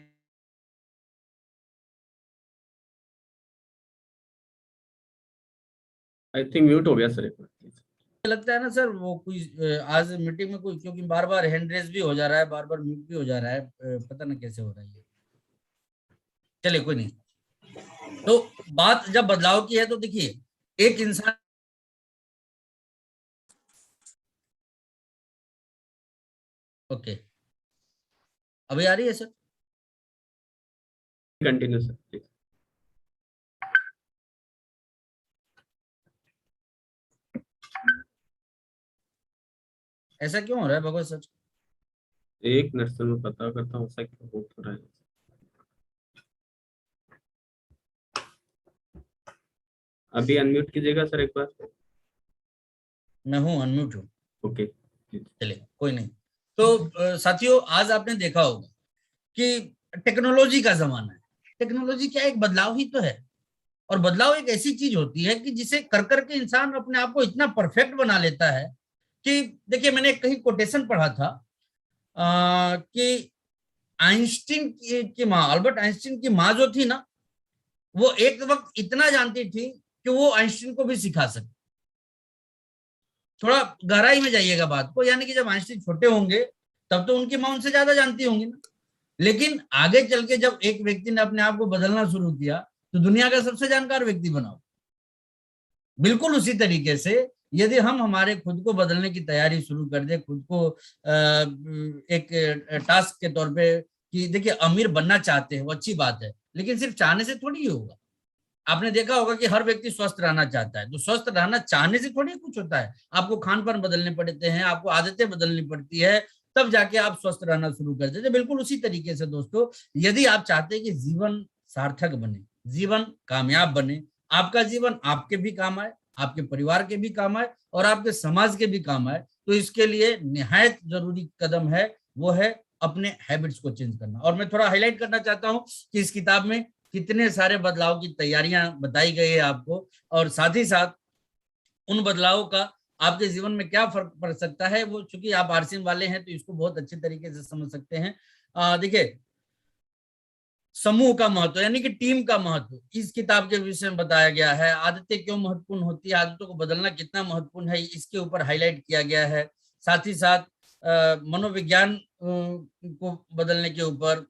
A: आई थिंक म्यूट हो गया सर एक बार।
C: लगता है ना सर, वो कोई आज मीटिंग में कोई, क्योंकि बार बार हैंड रेस भी हो जा रहा है, बार बार म्यूट भी हो जा रहा है, पता ना कैसे हो रहा है। चलिए कोई नहीं। तो बात जब बदलाव की है तो देखिए, एक इंसान, ओके अभी आ रही है सर?
A: Continue sir please.
C: ऐसा क्यों हो रहा है भगवत सर?
A: एक मिनट सर, मैं पता करता हूँ ऐसा क्यों हो रहा है। अभी अनम्यूट कीजिएगा सर एक बार।
C: मैं हूं, अनम्यूट हूं।
A: ओके।
C: चलिए कोई नहीं। तो साथियों, आज आपने देखा होगा कि टेक्नोलॉजी का जमाना है। टेक्नोलॉजी क्या, एक बदलाव ही तो है। और बदलाव एक ऐसी चीज होती है कि जिसे कर करके इंसान अपने आप को इतना परफेक्ट बना लेता है कि देखिए, मैंने कहीं कोटेशन पढ़ा था कि आइंस्टीन की माँ, अल्बर्ट आइंस्टीन की माँ जो थी ना, वो एक वक्त इतना जानती थी कि वो आइंस्टीन को भी सिखा सके। थोड़ा गहराई में जाइएगा बात को, यानी कि जब आइंस्टीन छोटे होंगे तब तो उनकी माँ उनसे ज्यादा जानती होंगी ना, लेकिन आगे चल के जब एक व्यक्ति ने अपने आप को बदलना शुरू किया तो दुनिया का सबसे जानकार व्यक्ति बना। बिल्कुल उसी तरीके से यदि हम हमारे खुद को बदलने की तैयारी शुरू कर दे, खुद को एक टास्क के तौर पे, कि देखिए अमीर बनना चाहते हैं वो अच्छी बात है, लेकिन सिर्फ चाहने से थोड़ी होगा। आपने देखा होगा कि हर व्यक्ति स्वस्थ रहना चाहता है, तो स्वस्थ रहना चाहने से थोड़ी कुछ होता है। आपको खान पान बदलने पड़ते हैं, आपको आदतें बदलनी पड़ती है, तब जाके आप स्वस्थ रहना शुरू कर देते। बिल्कुल उसी तरीके से दोस्तों, यदि आप चाहते हैं कि जीवन सार्थक बने, जीवन कामयाब बने, आपका जीवन आपके भी काम आए, आपके परिवार के भी काम आए और आपके समाज के भी काम आए, तो इसके लिए निहायत जरूरी कदम है, वो है अपने हैबिट्स को चेंज करना। और मैं थोड़ा हाईलाइट करना चाहता हूं कि इस किताब में कितने सारे बदलाव की तैयारियां बताई गई है आपको, और साथ ही साथ उन बदलावों का आपके जीवन में क्या फर्क पड़ सकता है, वो चूंकि आप आरसीएम वाले हैं तो इसको बहुत अच्छे तरीके से समझ सकते हैं। देखिए, समूह का महत्व यानी कि टीम का महत्व इस किताब के विषय में बताया गया है। आदतें क्यों महत्वपूर्ण होती है, आदतों को बदलना कितना महत्वपूर्ण है, इसके ऊपर हाईलाइट किया गया है। साथ ही साथ मनोविज्ञान को बदलने के ऊपर,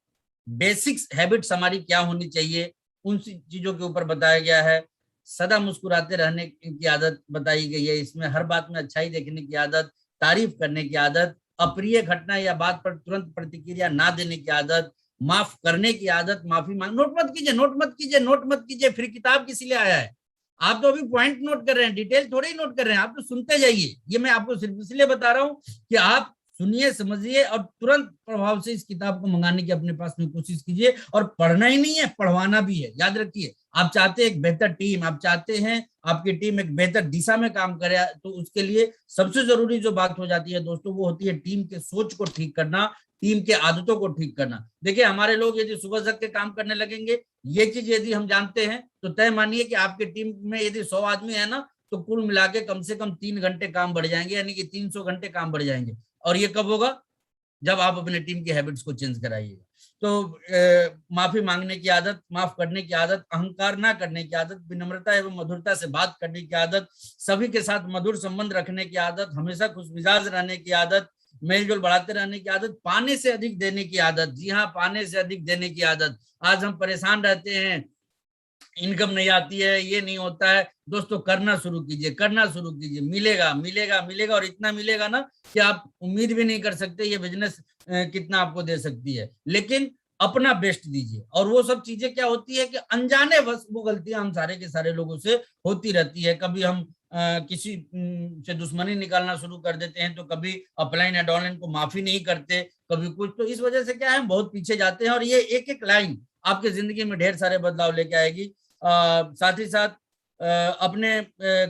C: बेसिक्स हैबिट्स हमारी क्या होनी चाहिए, उन चीजों के ऊपर बताया गया है। सदा मुस्कुराते रहने की आदत बताई गई है, इसमें हर बात में अच्छाई देखने की आदत, तारीफ करने की आदत, अप्रिय घटना या बात पर तुरंत प्रतिक्रिया ना देने की आदत, माफ करने की आदत, माफी मांग, नोट मत कीजिए, नोट मत कीजिए, नोट मत कीजिए, फिर किताब किस लिए आया है? आप तो अभी पॉइंट नोट कर रहे हैं, डिटेल थोड़े ही नोट कर रहे हैं, आप तो सुनते जाइए। ये मैं आपको सिर्फ इसलिए बता रहा हूँ कि आप सुनिए, समझिए और तुरंत प्रभाव से इस किताब को मंगाने की अपने पास में कोशिश कीजिए। और पढ़ना ही नहीं है, पढ़वाना भी है। याद रखिए, आप चाहते हैं एक बेहतर टीम, आप चाहते हैं आपकी टीम एक बेहतर दिशा में काम करे, तो उसके लिए सबसे जरूरी जो बात हो जाती है दोस्तों, वो होती है टीम के सोच को ठीक करना, टीम के आदतों को ठीक करना। देखिए, हमारे लोग यदि सुबह जग के काम करने लगेंगे, ये चीज यदि हम जानते हैं, तो तय मानिए कि आपके टीम में यदि 100 आदमी है ना, तो कुल मिला के कम से कम 3 घंटे काम बढ़ जाएंगे, यानी कि 300 घंटे काम बढ़ जाएंगे। और ये कब होगा? जब आप अपने टीम की हैबिट्स को चेंज कराइएगा। तो माफी मांगने की आदत, माफ करने की आदत, अहंकार ना करने की आदत, विनम्रता एवं मधुरता से बात करने की आदत, सभी के साथ मधुर संबंध रखने की आदत, हमेशा खुश मिजाज रहने की आदत, मेलजोल बढ़ाते रहने की आदत, पाने से अधिक देने की आदत। जी हाँ, पाने से अधिक देने की आदत। आज हम परेशान रहते हैं, इनकम नहीं आती है, ये नहीं होता है। दोस्तों, करना शुरू कीजिए, करना शुरू कीजिए, मिलेगा मिलेगा मिलेगा, और इतना मिलेगा ना कि आप उम्मीद भी नहीं कर सकते ये बिजनेस कितना आपको दे सकती है। लेकिन अपना बेस्ट दीजिए। और वो सब चीजें क्या होती है कि अनजाने बस वो गलतियां हम सारे के सारे लोगों से होती रहती है। कभी हम किसी से दुश्मनी निकालना शुरू कर देते हैं, तो कभी अपलाइन या डाउनलाइन को माफी नहीं करते, कभी कुछ। तो इस वजह से क्या है, बहुत पीछे जाते हैं। और ये एक एक लाइन आपके जिंदगी में ढेर सारे बदलाव लेके आएगी। साथ ही साथ अपने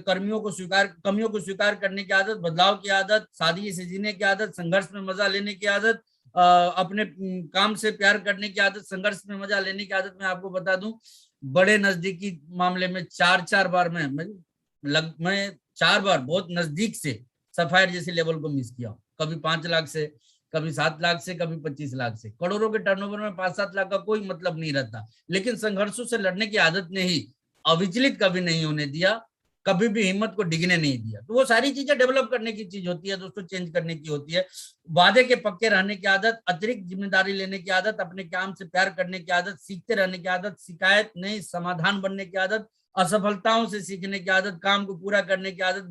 C: कमियों को स्वीकार करने की आदत, बदलाव की आदत, सादगी से जीने की आदत, संघर्ष में मजा लेने की आदत, अपने काम से प्यार करने की आदत, संघर्ष में मजा लेने की आदत। मैं आपको बता दूं, बड़े नजदीकी मामले में 4 बार मैं 4 बार बहुत नजदीक से सफायर जैसे लेवल को मिस किया। कभी 5 लाख से, कभी 7 लाख से, कभी 25 लाख से। करोड़ों के टर्नओवर में 5-7 लाख का कोई मतलब नहीं रहता, लेकिन संघर्षों से लड़ने की आदत ने ही अविचलित कभी नहीं होने दिया, कभी भी हिम्मत को डिगने नहीं दिया। तो वो सारी चीजें डेवलप करने की चीज होती है दोस्तों, चेंज करने की होती है। वादे के पक्के रहने की आदत, अतिरिक्त जिम्मेदारी लेने की आदत, अपने काम से प्यार करने की आदत, सीखते रहने की आदत, शिकायत नहीं समाधान बनने की आदत, असफलताओं से सीखने की आदत, काम को पूरा करने की आदत,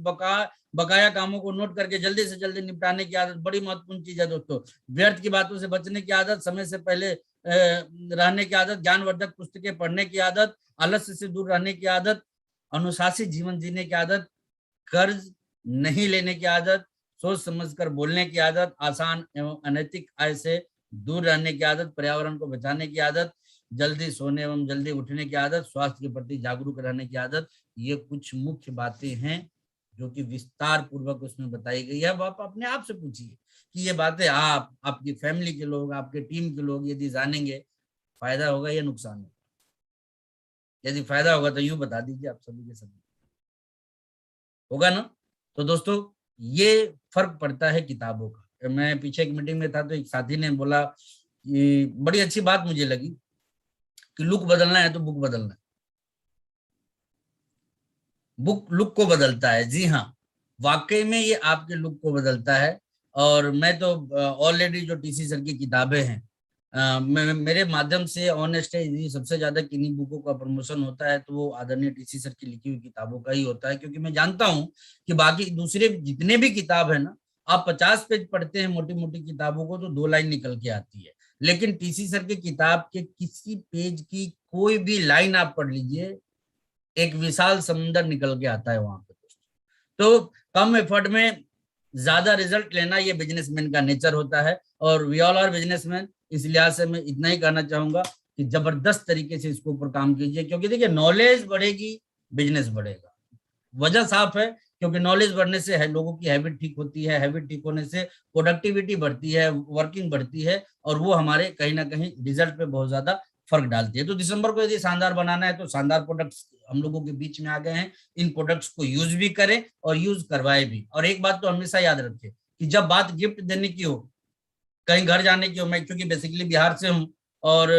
C: बकाया कामों को नोट करके जल्दी से जल्दी निपटाने की आदत। बड़ी महत्वपूर्ण चीज है दोस्तों। व्यर्थ की बातों से बचने की आदत, समय से पहले रहने की आदत, ज्ञानवर्धक पुस्तकें पढ़ने की आदत, आलस्य से दूर रहने की आदत, अनुशासित जीवन जीने की आदत, कर्ज नहीं लेने की आदत, सोच समझकर बोलने की आदत, आसान एवं अनैतिक आय से दूर रहने की आदत, पर्यावरण को बचाने की आदत, जल्दी सोने एवं जल्दी उठने की आदत, स्वास्थ्य के प्रति जागरूक रहने की आदत। ये कुछ मुख्य बातें हैं जो कि विस्तार पूर्वक उसमें बताई गई है। अब आप अपने आप से पूछिए कि ये बातें आप, आपकी फैमिली के लोग, आपके टीम के लोग यदि जानेंगे, फायदा होगा या नुकसान होगा? यदि फायदा होगा तो यूं बता दीजिए, आप सभी के सभी होगा ना। तो दोस्तों, ये फर्क पड़ता है किताबों का। मैं पीछे एक मीटिंग में था, तो एक साथी ने बोला कि बड़ी अच्छी बात मुझे लगी कि लुक बदलना है तो बुक बदलना है। बुक लुक को बदलता है। जी हाँ, वाकई में ये आपके लुक को बदलता है। और मैं तो ऑलरेडी जो टीसी सर की किताबें हैं, मेरे माध्यम से ऑनेस्ट है, सबसे ज्यादा किन्हीं बुकों का प्रमोशन होता है तो वो आदरणीय टीसी सर की लिखी हुई किताबों का ही होता है। क्योंकि मैं जानता हूं कि बाकी दूसरे जितने भी किताब है ना, आप 50 पेज पढ़ते हैं मोटी मोटी किताबों को, तो 2 लाइन निकल के आती है। लेकिन टीसी सर की किताब के किसी पेज की कोई भी लाइन आप पढ़ लीजिए, एक विशाल समुंदर निकल के आता है वहां पे दोस्तों। तो कम एफर्ट में ज्यादा रिजल्ट लेना, ये बिजनेसमैन का नेचर होता है। और वी ऑल आर बिजनेसमैन। इस लिहाज से मैं इतना ही कहना चाहूंगा कि जबरदस्त तरीके से इसके ऊपर काम कीजिए, क्योंकि देखिए, नॉलेज बढ़ेगी, बिजनेस बढ़ेगा। वजह साफ है, क्योंकि नॉलेज बढ़ने से है लोगों की हैबिट ठीक होती है, हैबिट ठीक होने से प्रोडक्टिविटी बढ़ती है, वर्किंग बढ़ती है, और वो हमारे कहीं ना कहीं रिजल्ट पे बहुत ज्यादा फर्क डालती है। तो दिसंबर को यदि शानदार बनाना है, तो शानदार प्रोडक्ट्स हम लोगों के बीच में आ गए हैं। इन प्रोडक्ट्स को यूज भी करें और यूज करवाए भी। और एक बात तो हमेशा याद रखें कि जब बात गिफ्ट देने की हो, कहीं घर जाने की हो, मैं क्योंकि बेसिकली बिहार से हूँ, और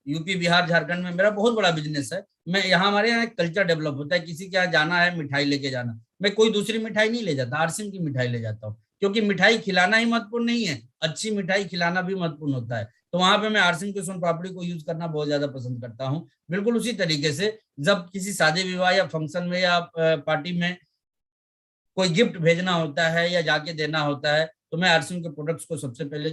C: यूपी, बिहार, झारखंड में मेरा बहुत बड़ा बिजनेस है। मैं यहाँ, हमारे यहाँ एक कल्चर डेवलप होता है, किसी के यहाँ जाना है, मिठाई लेके जाना, मैं कोई दूसरी मिठाई नहीं ले जाता, आरसीएम की मिठाई ले जाता हूँ। क्योंकि मिठाई खिलाना ही महत्वपूर्ण नहीं है, अच्छी मिठाई खिलाना भी महत्वपूर्ण होता है। तो वहां पे मैं आरसीएम की सोन पापड़ी को यूज करना बहुत ज्यादा पसंद करता हूँ। बिल्कुल उसी तरीके से जब किसी शादी विवाह या फंक्शन में या पार्टी में कोई गिफ्ट भेजना होता है या जाके देना होता है, तो मैं आरसीएम के प्रोडक्ट्स को सबसे पहले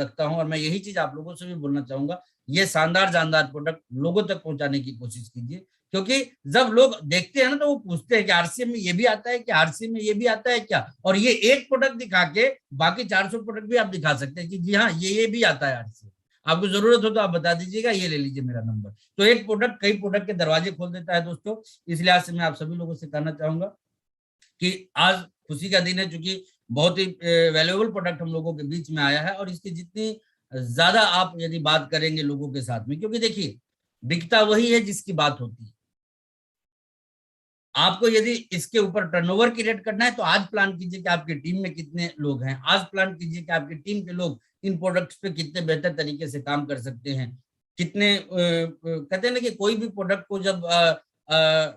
C: रखता हूं। और मैं यही चीज आप लोगों से भी बोलना चाहूंगा, ये शानदार प्रोडक्ट लोगों तक पहुंचाने की कोशिश कीजिए, क्योंकि जब लोग देखते हैं ना तो वो पूछते हैं कि आरसीएम में ये भी आता है क्या, आरसीएम में ये भी आता है क्या, और ये एक प्रोडक्ट दिखा के बाकी 400 प्रोडक्ट भी आप दिखा सकते हैं कि जी हाँ ये भी आता है आरसीएम, आपको जरूरत हो तो आप बता दीजिएगा, ये ले लीजिए मेरा नंबर। तो एक प्रोडक्ट कई प्रोडक्ट के दरवाजे खोल देता है दोस्तों। इसलिए आज से मैं आप सभी लोगों से कहना चाहूंगा कि आज खुशी का दिन है, क्योंकि बहुत ही वैल्यूएबल प्रोडक्ट हम लोगों के बीच में आया है। और इसकी जितनी ज्यादा आप यदि बात करेंगे लोगों के साथ में, क्योंकि देखिए बिकता वही है जिसकी बात होती है। आपको यदि इसके ऊपर टर्नओवर क्रिएट करना है तो आज प्लान कीजिए कि आपकी टीम में कितने लोग हैं, आज प्लान कीजिए कि आपकी टीम के लोग इन प्रोडक्ट्स पे कितने बेहतर तरीके से काम कर सकते हैं, कितने कहते हैं ना कि कोई भी प्रोडक्ट को जब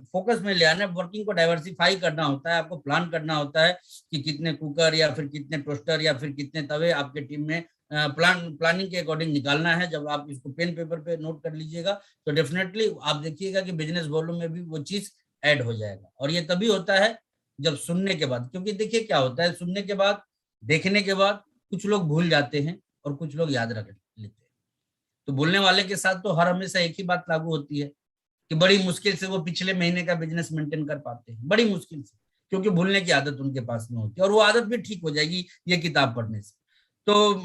C: फोकस में ले आना, वर्किंग को डाइवर्सिफाई करना होता है, आपको प्लान करना होता है कि कितने कुकर या फिर कितने टोस्टर या फिर कितने तवे आपके टीम में प्लानिंग के अकॉर्डिंग निकालना है। जब आप इसको पेन पेपर पे नोट कर लीजिएगा तो डेफिनेटली आप देखिएगा कि बिजनेस वॉल्यूम में भी वो चीज ऐड हो जाएगा। और ये तभी होता है जब सुनने के बाद, क्योंकि देखिए क्या होता है, सुनने के बाद देखने के बाद कुछ लोग भूल जाते हैं और कुछ लोग याद रख लेते हैं। तो बोलने वाले के साथ तो हर हमेशा एक ही बात लागू होती है कि बड़ी मुश्किल से वो पिछले महीने का बिजनेस मेंटेन कर पाते हैं, बड़ी मुश्किल से, क्योंकि भूलने की आदत उनके पास में होती है। और वो आदत भी ठीक हो जाएगी ये किताब पढ़ने से। तो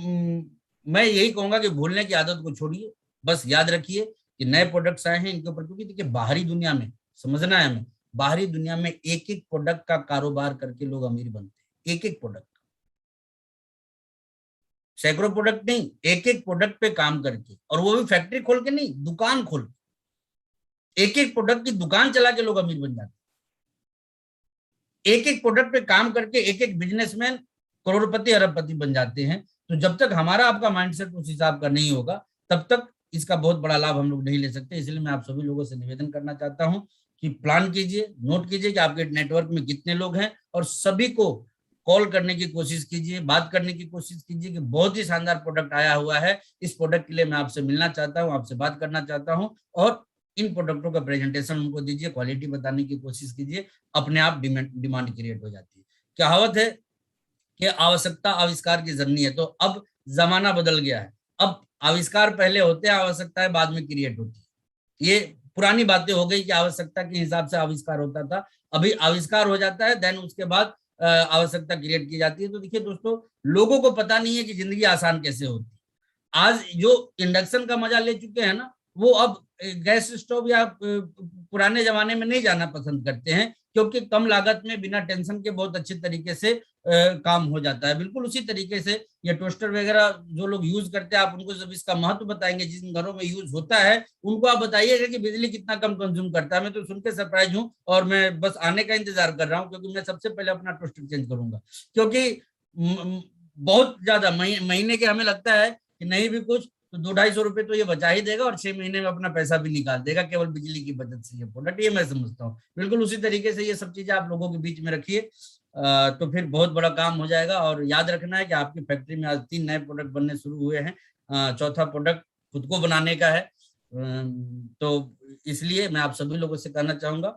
C: मैं यही कहूंगा कि भूलने की आदत को छोड़िए, बस याद रखिए कि नए प्रोडक्ट्स आए हैं इनके ऊपर, क्योंकि देखिए बाहरी दुनिया में समझना है हमें, बाहरी दुनिया में एक एक प्रोडक्ट का कारोबार करके लोग अमीर बनते हैं। एक एक प्रोडक्ट, सैकड़ों प्रोडक्ट नहीं, एक एक प्रोडक्ट पे काम करके, और वो भी फैक्ट्री खोल के नहीं, दुकान खोल के, एक एक प्रोडक्ट की दुकान चला के लोग अमीर बन जाते हैं। एक एक प्रोडक्ट पे काम करके एक एक बिजनेसमैन करोड़पति अरबपति बन जाते हैं। तो जब तक हमारा आपका माइंडसेट उस हिसाब का नहीं होगा तब तक इसका बहुत बड़ा लाभ हम लोग नहीं ले सकते। इसलिए मैं आप सभी लोगों से निवेदन करना चाहता हूं कि प्लान कीजिए, नोट कीजिए कि आपके नेटवर्क में कितने लोग हैं, और सभी को कॉल करने की कोशिश कीजिए, बात करने की कोशिश कीजिए कि बहुत ही शानदार प्रोडक्ट आया हुआ है, इस प्रोडक्ट के लिए मैं आपसे मिलना चाहता हूं, आपसे बात करना चाहता हूं। और इन प्रोडक्टों का प्रेजेंटेशन उनको दीजिए, क्वालिटी बताने की कोशिश कीजिए, अपने आप डिमांड क्रिएट हो जाती है। कहावत है कि आवश्यकता आविष्कार की जननी है। तो अब जमाना बदल गया है, अब आविष्कार पहले होते हैं, आवश्यकताएं बाद में क्रिएट होती है। ये पुरानी बातें हो गई कि आवश्यकता के हिसाब से आविष्कार होता था, अभी आविष्कार हो जाता है, देन उसके बाद आवश्यकता क्रिएट की जाती है। तो देखिए दोस्तों, लोगों को पता नहीं है कि जिंदगी आसान कैसे होती है। आज जो इंडक्शन का मजा ले चुके हैं ना, वो अब गैस स्टोव या पुराने जमाने में नहीं जाना पसंद करते हैं, क्योंकि कम लागत में बिना टेंशन के बहुत अच्छे तरीके से काम हो जाता है। बिल्कुल उसी तरीके से ये टोस्टर वगैरह जो लोग यूज करते हैं, आप उनको जब इसका महत्व बताएंगे, जिन घरों में यूज होता है उनको आप बताइएगा कि बिजली कितना कम कंज्यूम करता है। मैं तो सुन के सरप्राइज हूँ और मैं बस आने का इंतजार कर रहा हूँ, क्योंकि मैं सबसे पहले अपना टोस्टर चेंज करूंगा। क्योंकि बहुत ज्यादा महीने के हमें लगता है कि नहीं भी कुछ तो 200-250 रुपए तो ये बचा ही देगा, और 6 महीने में अपना पैसा भी निकाल देगा केवल बिजली की बचत से ये प्रोडक्ट। ये मैं समझता हूँ। बिल्कुल उसी तरीके से ये सब चीजें आप लोगों के बीच में रखिए, तो फिर बहुत बड़ा काम हो जाएगा। और याद रखना है कि आपकी फैक्ट्री में आज 3 नए प्रोडक्ट बनने शुरू हुए हैं, चौथा प्रोडक्ट खुद को बनाने का है। तो इसलिए मैं आप सभी लोगों से कहना चाहूंगा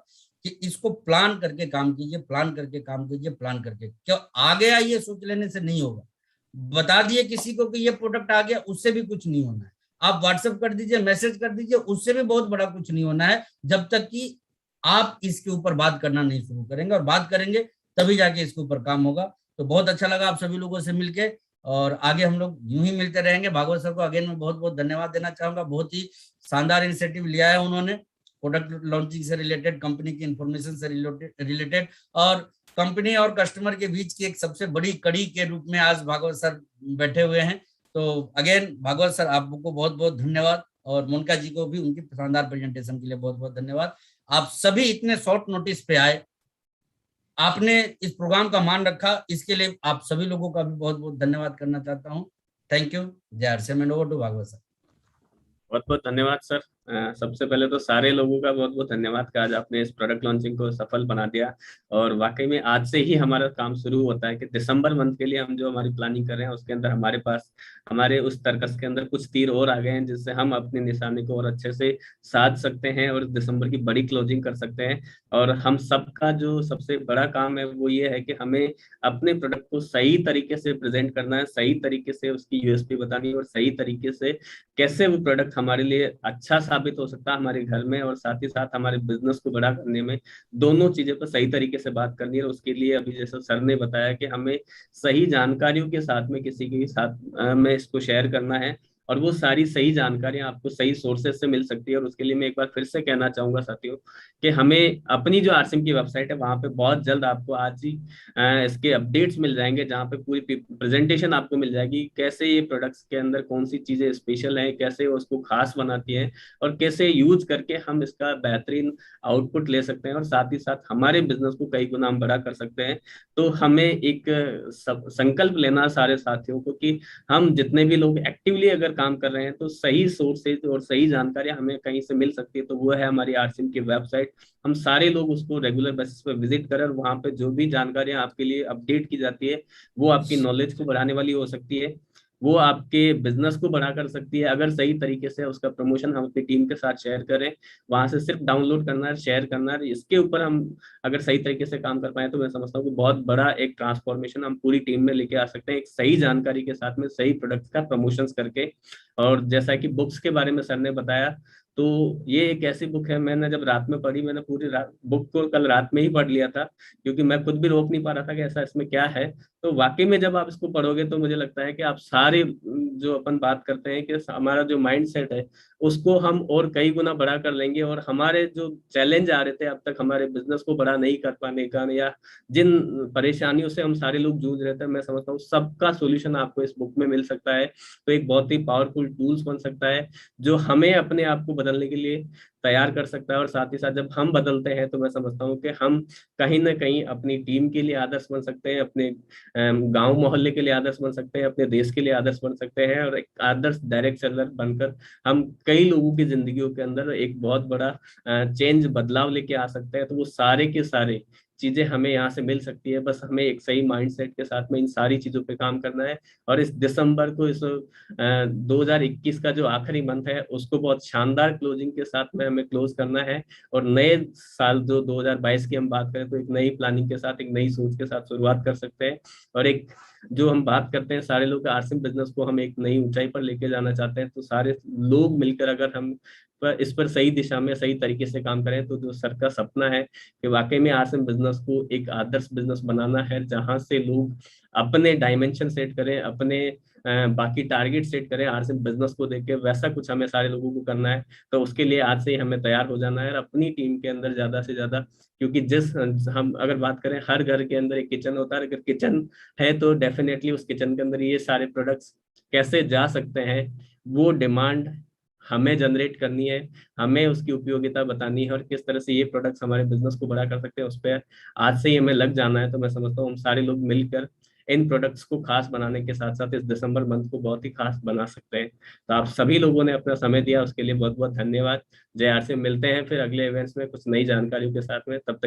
C: कि इसको प्लान करके काम कीजिए, प्लान करके काम कीजिए, प्लान करके। क्यों आ गया ये सोच लेने से नहीं होगा, बता दिए किसी को कि ये प्रोडक्ट आ गया, उससे भी कुछ नहीं होना है। आप व्हाट्सएप कर दीजिए, मैसेज कर दीजिए, उससे भी बहुत बड़ा कुछ नहीं होना है, जब तक कि आप इसके ऊपर बात करना नहीं शुरू करेंगे। और बात करेंगे तभी जाके इसके ऊपर काम होगा। तो बहुत अच्छा लगा आप सभी लोगों से मिलके, और आगे हम लोग यूं ही मिलते रहेंगे। भागवत सर को अगेन मैं बहुत बहुत धन्यवाद देना चाहूंगा। बहुत ही शानदार इनिशिएटिव लिया है उन्होंने, प्रोडक्ट लॉन्चिंग से रिलेटेड, कंपनी की इंफॉर्मेशन से रिलेटेड, और कंपनी और कस्टमर के बीच की एक सबसे बड़ी कड़ी के रूप में आज भागवत सर बैठे हुए हैं। तो अगेन भागवत सर आपको बहुत बहुत धन्यवाद, और मोनिका जी को भी उनकी शानदार प्रेजेंटेशन के लिए बहुत बहुत धन्यवाद। आप सभी इतने शॉर्ट नोटिस पे आए, आपने इस प्रोग्राम का मान रखा, इसके लिए आप सभी लोगों का भी बहुत बहुत धन्यवाद करना चाहता हूँ। Thank you. जय RCM and over to Bhagwat sir.
A: बहुत बहुत धन्यवाद सर। सबसे पहले तो सारे लोगों का बहुत बहुत धन्यवाद कि आज आपने इस प्रोडक्ट लॉन्चिंग को सफल बना दिया। और वाकई में आज से ही हमारा काम शुरू होता है कि दिसंबर मंथ के लिए हम जो हमारी प्लानिंग कर रहे हैं उसके अंदर हमारे पास हमारे उस तर्कस के अंदर कुछ तीर और आ गए हैं, जिससे हम अपनी निशाने को और अच्छे से साध सकते हैं और दिसंबर की बड़ी क्लोजिंग कर सकते हैं। और हम सबका जो सबसे बड़ा काम है वो ये है कि हमें अपने प्रोडक्ट को सही तरीके से प्रेजेंट करना है, सही तरीके से उसकी यूएसपी बतानी है, और सही तरीके से कैसे वो प्रोडक्ट हमारे लिए अच्छा साबित हो सकता है हमारे घर में, और साथ ही साथ हमारे बिजनेस को बड़ा करने में। दोनों चीजें पर सही तरीके से बात करनी है, और उसके लिए अभी जैसे सर ने बताया कि हमें सही जानकारियों के साथ में किसी के साथ में इसको शेयर करना है, और वो सारी सही जानकारियां आपको सही सोर्सेज से मिल सकती है। और उसके लिए मैं एक बार फिर से कहना चाहूंगा साथियों कि हमें अपनी जो आरसीएम की वेबसाइट है वहां पे बहुत जल्द आपको आज ही इसके अपडेट्स मिल जाएंगे, जहाँ पे पूरी प्रेजेंटेशन आपको मिल जाएगी, कैसे ये प्रोडक्ट्स के अंदर कौन सी चीजें स्पेशल हैं, कैसे वो उसको खास बनाती हैं, और कैसे यूज करके हम इसका बेहतरीन आउटपुट ले सकते हैं, और साथ ही साथ हमारे बिजनेस को कई गुना हम बड़ा कर सकते हैं। तो हमें एक संकल्प लेना है सारे साथियों को कि हम जितने भी लोग एक्टिवली अगर काम कर रहे हैं तो सही सोर्सेज और सही जानकारी हमें कहीं से मिल सकती है, तो वो है हमारी आरसीएम की वेबसाइट। हम सारे लोग उसको रेगुलर बेसिस पे विजिट करें, और वहां पे जो भी जानकारियां आपके लिए अपडेट की जाती है वो आपकी नॉलेज को बढ़ाने वाली हो सकती है, वो आपके बिजनेस को बढ़ा कर सकती है, अगर सही तरीके से उसका प्रमोशन हम अपनी टीम के साथ शेयर करें। वहां से सिर्फ डाउनलोड करना है, शेयर करना है, इसके ऊपर हम अगर सही तरीके से काम कर पाए तो मैं समझता हूँ कि बहुत बड़ा एक ट्रांसफॉर्मेशन हम पूरी टीम में लेके आ सकते हैं, एक सही जानकारी के साथ में सही प्रोडक्ट्स का प्रमोशंस करके। और जैसा कि बुक्स के बारे में सर ने बताया, तो ये एक ऐसी बुक है, मैंने जब रात में पढ़ी, मैंने पूरी रात बुक को कल रात में ही पढ़ लिया था, क्योंकि मैं खुद भी रोक नहीं पा रहा था कि ऐसा इसमें क्या है। तो वाकई में जब आप इसको पढ़ोगे तो मुझे लगता है कि आप सारे जो अपन बात करते हैं कि हमारा जो माइंड सेट है उसको हम और कई गुना बड़ा कर लेंगे, और हमारे जो चैलेंज आ रहे थे अब तक हमारे बिजनेस को बड़ा नहीं कर पाने का, या जिन परेशानियों से हम सारे लोग जूझ रहे थे, मैं समझता हूँ सबका सोल्यूशन आपको इस बुक में मिल सकता है। तो एक बहुत ही पावरफुल टूल्स बन सकता है जो हमें अपने आप को बदलने के लिए तैयार कर सकता है, और साथ ही साथ जब हम बदलते हैं तो मैं समझता हूँ कि हम कहीं ना कहीं अपनी टीम के लिए आदर्श बन सकते हैं, अपने गांव मोहल्ले के लिए आदर्श बन सकते हैं, अपने देश के लिए आदर्श बन सकते हैं, और एक आदर्श डायरेक्ट सेलर बनकर हम कई लोगों की जिंदगियों के अंदर एक बहुत बड़ा चेंज बदलाव लेके आ सकते हैं। तो वो सारे के सारे चीजें हमें यहाँ से मिल सकती है, बस हमें एक सही माइंडसेट के साथ में इन सारी चीजों पे काम करना है। और इस दिसंबर को, इस 2021 का जो आखिरी मंथ है उसको बहुत शानदार क्लोजिंग के साथ में हमें क्लोज करना है, और नए साल जो 2022 की हम बात करें तो एक नई प्लानिंग के साथ, एक नई सोच के साथ शुरुआत कर सकते हैं। और एक जो हम बात करते हैं सारे लोग आरसीएम बिजनेस को हम एक नई ऊंचाई पर लेके जाना चाहते हैं, तो सारे लोग मिलकर अगर हम इस पर सही दिशा में सही तरीके से काम करें तो जो सर का सपना है कि वाकई में आरसीएम बिजनेस को एक आदर्श बिजनेस बनाना है, जहां से लोग अपने डायमेंशन सेट करें, अपने बाकी टारगेट सेट करें आरसीएम बिजनेस को देख के, वैसा कुछ हमें सारे लोगों को करना है। तो उसके लिए आज से ही हमें तैयार हो जाना है, और अपनी टीम के अंदर ज्यादा से ज्यादा, क्योंकि जिस हम अगर बात करें हर घर के अंदर एक किचन होता है, अगर किचन है तो डेफिनेटली उस किचन के अंदर ये सारे प्रोडक्ट्स कैसे जा सकते हैं, वो डिमांड हमें जनरेट करनी है, हमें उसकी उपयोगिता बतानी है, और किस तरह से ये प्रोडक्ट्स हमारे बिजनेस को बड़ा कर सकते हैं उस पर आज से ही हमें लग जाना है। तो मैं समझता हूँ हम सारे लोग मिलकर इन प्रोडक्ट्स को खास बनाने के साथ साथ इस दिसंबर मंथ को बहुत ही खास बना सकते हैं। तो आप सभी लोगों ने अपना समय दिया, उसके लिए बहुत बहुत धन्यवाद। जय आर से मिलते हैं फिर अगले इवेंट्स में कुछ नई जानकारियों के साथ में, तब तक